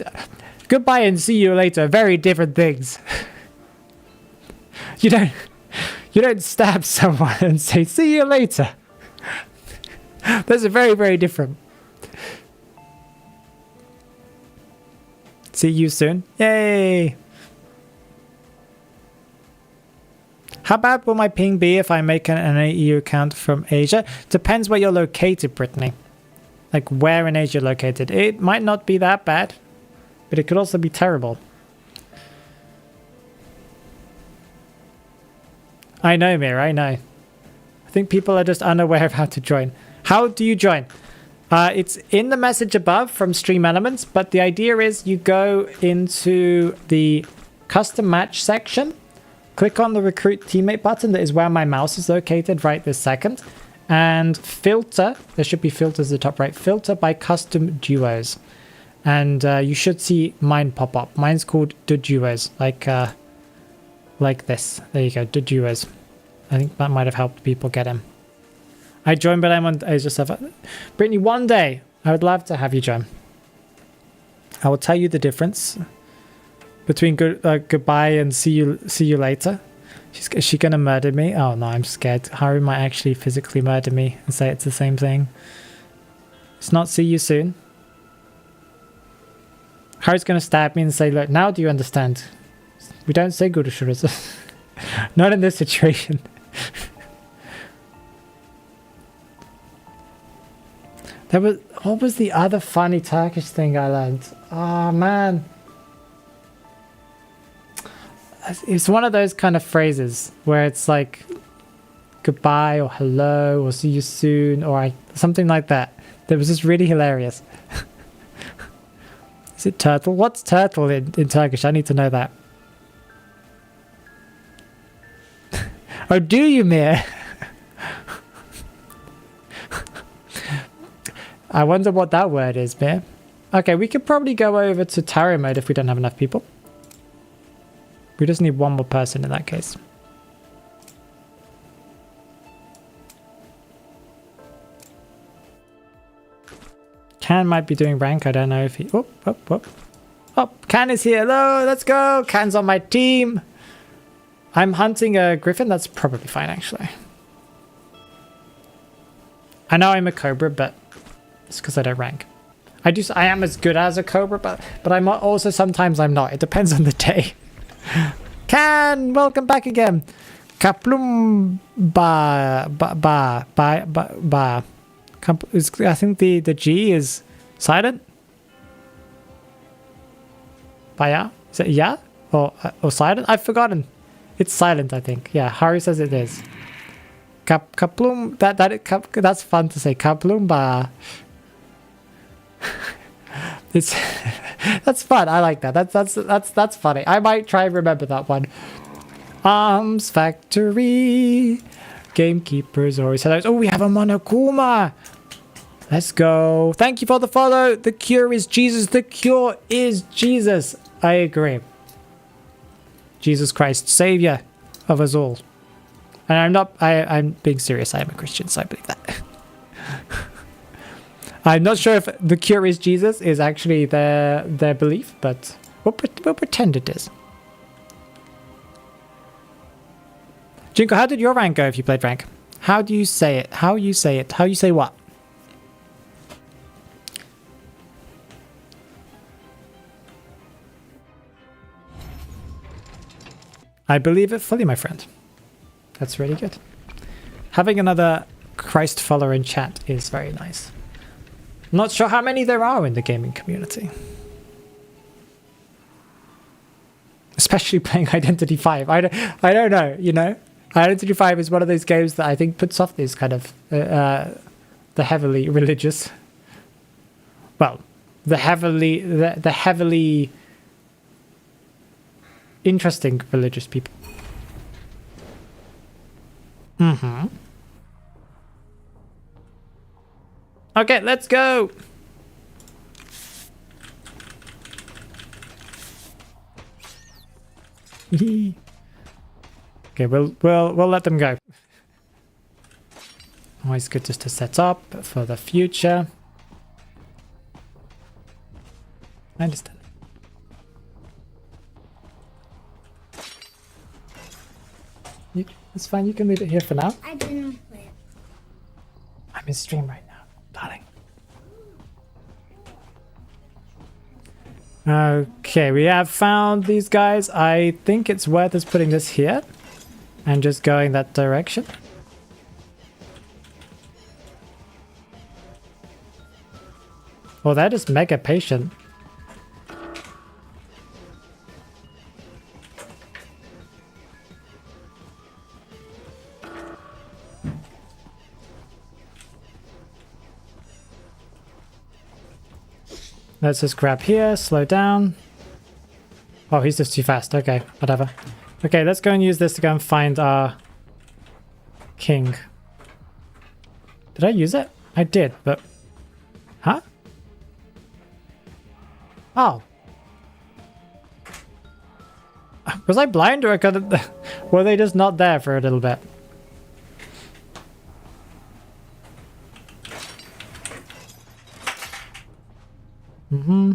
Goodbye and see you later. Very different things. You don't stab someone and say see you later. Those are very, very different. See you soon. Yay. How bad will my ping be if I make an AEU account from Asia? Depends where you're located, Brittany. Like where in Asia you're located. It might not be that bad, but it could also be terrible. I know, Mira, I know. I think people are just unaware of how to join. How do you join? It's in the message above from Stream Elements, but the idea is you go into the custom match section, click on the recruit teammate button that is where my mouse is located right this second, and filter, there should be filters at the top right, filter by custom duos. And you should see mine pop up. Mine's called the duos, like this. There you go, the duos. I think that might have helped people get him. I joined, but I'm on Asia stuff. Brittany, one day I would love to have you join. I will tell you the difference between goodbye and see you later. Is she gonna murder me? Oh no, I'm scared. Haru might actually physically murder me and say it's the same thing. It's not see you soon. Haru's gonna stab me and say, look, now do you understand? We don't say Guru Shurus. Not in this situation. What was the other funny Turkish thing I learned? Oh man. It's one of those kind of phrases where it's like goodbye or hello or see you soon or something like that. That was just really hilarious. Is it turtle? What's turtle in Turkish? I need to know that. Oh, do you, Mir? I wonder what that word is, Mir. Okay, we could probably go over to tarot mode if we don't have enough people. We just need one more person in that case. Can might be doing rank. I don't know if he... Oh, Can is here. Hello, let's go. Can's on my team. I'm hunting a griffin. That's probably fine, actually. I know I'm a cobra, but it's because I don't rank. I am as good as a cobra, but I'm sometimes I'm not. It depends on the day. Can, welcome back again. Kaplum ba. I think the G is silent. Baya? Is it yeah? Or silent? I've forgotten. It's silent, I think. Yeah, Hari says it is. Kaplum. That's fun to say. Kaplum ba. It's that's fun. I like that. That's funny. I might try and remember that one. Arms Factory. Gamekeepers always hello. Oh, we have a Monokuma. Let's go. Thank you for the follow. The cure is Jesus. The cure is Jesus. I agree. Jesus Christ, Savior of us all. And I'm being serious. I am a Christian, so I believe that. I'm not sure if the cure is Jesus is actually their belief, but we'll pretend it is. Jinko, how did your rank go if you played rank? How do you say it? How you say it? How you say what? I believe it fully, my friend. That's really good. Having another Christ follower in chat is very nice. Not sure how many there are in the gaming community. Especially playing Identity 5. I don't know, you know? Identity 5 is one of those games that I think puts off these kind of the heavily religious. Well, the heavily interesting religious people. Mm-hmm. Okay, let's go. Okay, we'll let them go. Always good just to set up for the future. I understand. It's fine, you can leave it here for now. I didn't play it. I'm in stream right now, darling. Okay, we have found these guys. I think it's worth us putting this here and just going that direction. Well, they're just mega patient. Let's just grab here, slow down. Oh, he's just too fast. Okay, whatever. Okay, let's go and use this to go and find our king. Did I use it? I did, but... Huh? Oh. Was I blind or I couldn't... Were they just not there for a little bit? Mm-hmm.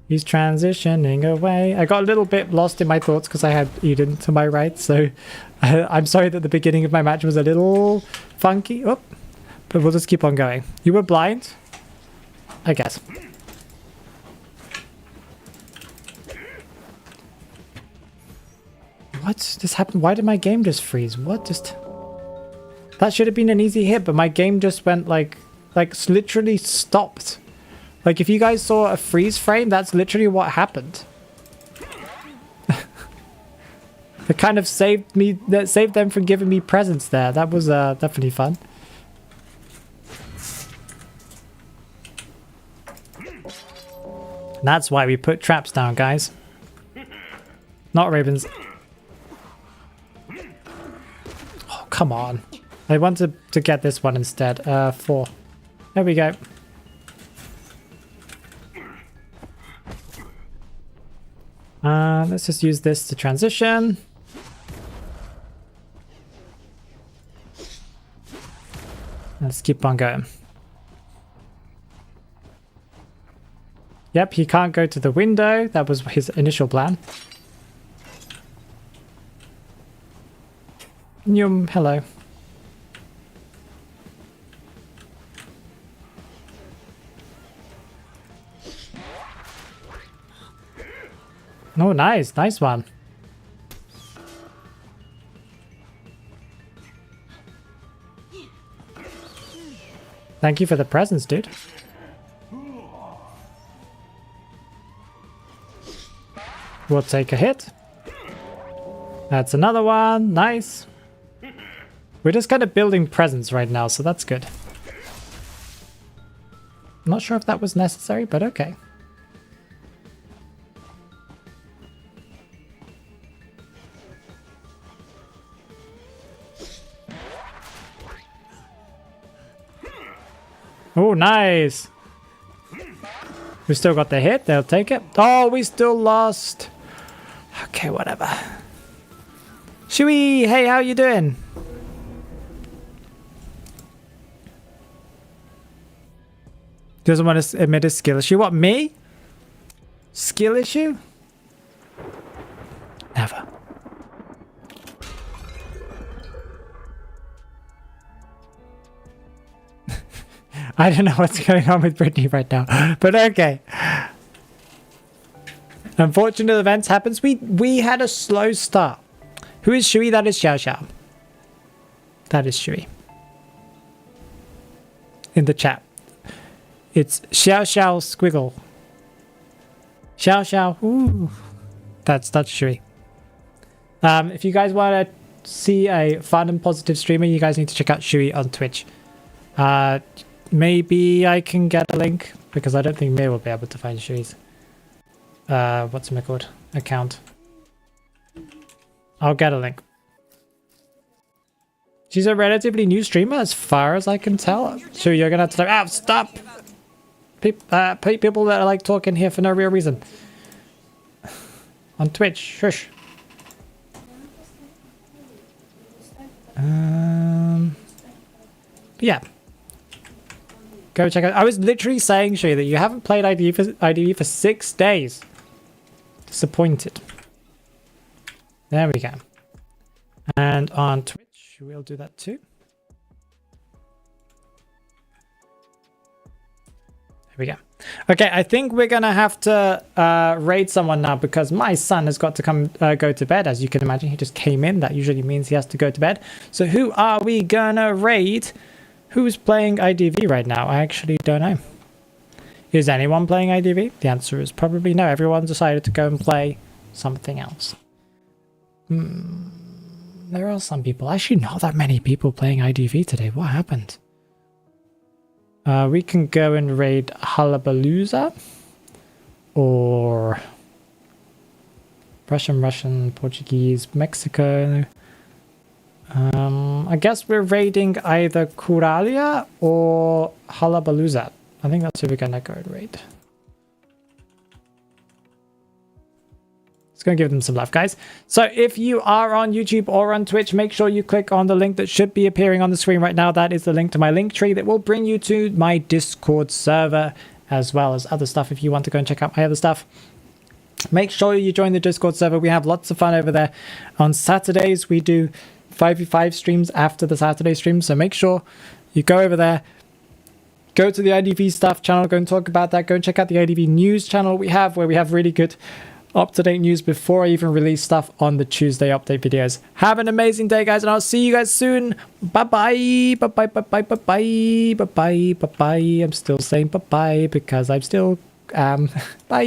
He's transitioning away. I got a little bit lost in my thoughts because I had Eden to my right, so I'm sorry that the beginning of my match was a little funky. Oh, but we'll just keep on going. You were blind? I guess. What just happened? Why did my game just freeze? What just... That should have been an easy hit, but my game just went like literally stopped. Like, if you guys saw a freeze frame, that's literally what happened. It kind of saved me, that saved them from giving me presents there. That was definitely fun. That's why we put traps down, guys. Not ravens. Oh, come on. I wanted to get this one instead. 4. There we go. Let's just use this to transition. Let's keep on going. Yep, he can't go to the window. That was his initial plan. Yum, hello. Oh, nice. Nice one. Thank you for the presents, dude. We'll take a hit. That's another one. Nice. We're just kind of building presents right now, so that's good. I'm not sure if that was necessary, but okay. Oh, nice. We still got the hit. They'll take it. Oh, we still lost. Okay, whatever. Shui, hey, how you doing? Doesn't want to admit a skill issue. What, me? Skill issue? Never. I don't know what's going on with Brittany right now, but okay. Unfortunate events happens. We had a slow start. Who is Shui? That is Xiao Xiao. That is Shui. In the chat. It's Xiao Xiao squiggle. Xiao Xiao. Ooh. That's Shui. If you guys want to see a fun and positive streamer, you guys need to check out Shui on Twitch. Maybe I can get a link because I don't think Mir will be able to find Shui's what's it called account. I'll get a link. She's a relatively new streamer as far as I can tell. Shui, you're gonna have to stop. People that are like talking here for no real reason on Twitch. Shush. Yeah. Go check out. I was literally saying, Shui, that you haven't played IDV for 6 days. Disappointed. There we go. And on Twitch, we'll do that too. There we go. Okay, I think we're gonna have to raid someone now because my son has got to come go to bed. As you can imagine, he just came in. That usually means he has to go to bed. So who are we gonna raid? Who's playing IDV right now? I actually don't know. Is anyone playing IDV? The answer is probably no. Everyone's decided to go and play something else. There are some people. Actually, not that many people playing IDV today. What happened? We can go and raid Hullabalooza. Or Russian, Portuguese, Mexico. I guess we're raiding either Kuralia or Hullabalooza. I think that's who we're gonna go and raid. It's gonna give them some love, guys. So if you are on YouTube or on Twitch, make sure you click on the link that should be appearing on the screen right now. That is the link to my link tree that will bring you to my Discord server, as well as other stuff if you want to go and check out my other stuff. Make sure you join the Discord server. We have lots of fun over there. On Saturdays, we do 5v5 streams after the Saturday stream, so make sure you go over there, go to the IDV stuff channel, go and talk about that, go and check out the IDV news channel we have, where we have really good up-to-date news before I even release stuff on the Tuesday update videos. Have an amazing day, guys, and I'll see you guys soon. Bye-bye, bye-bye, bye-bye, bye-bye, bye-bye, bye-bye. I'm still saying bye-bye because I'm still bye.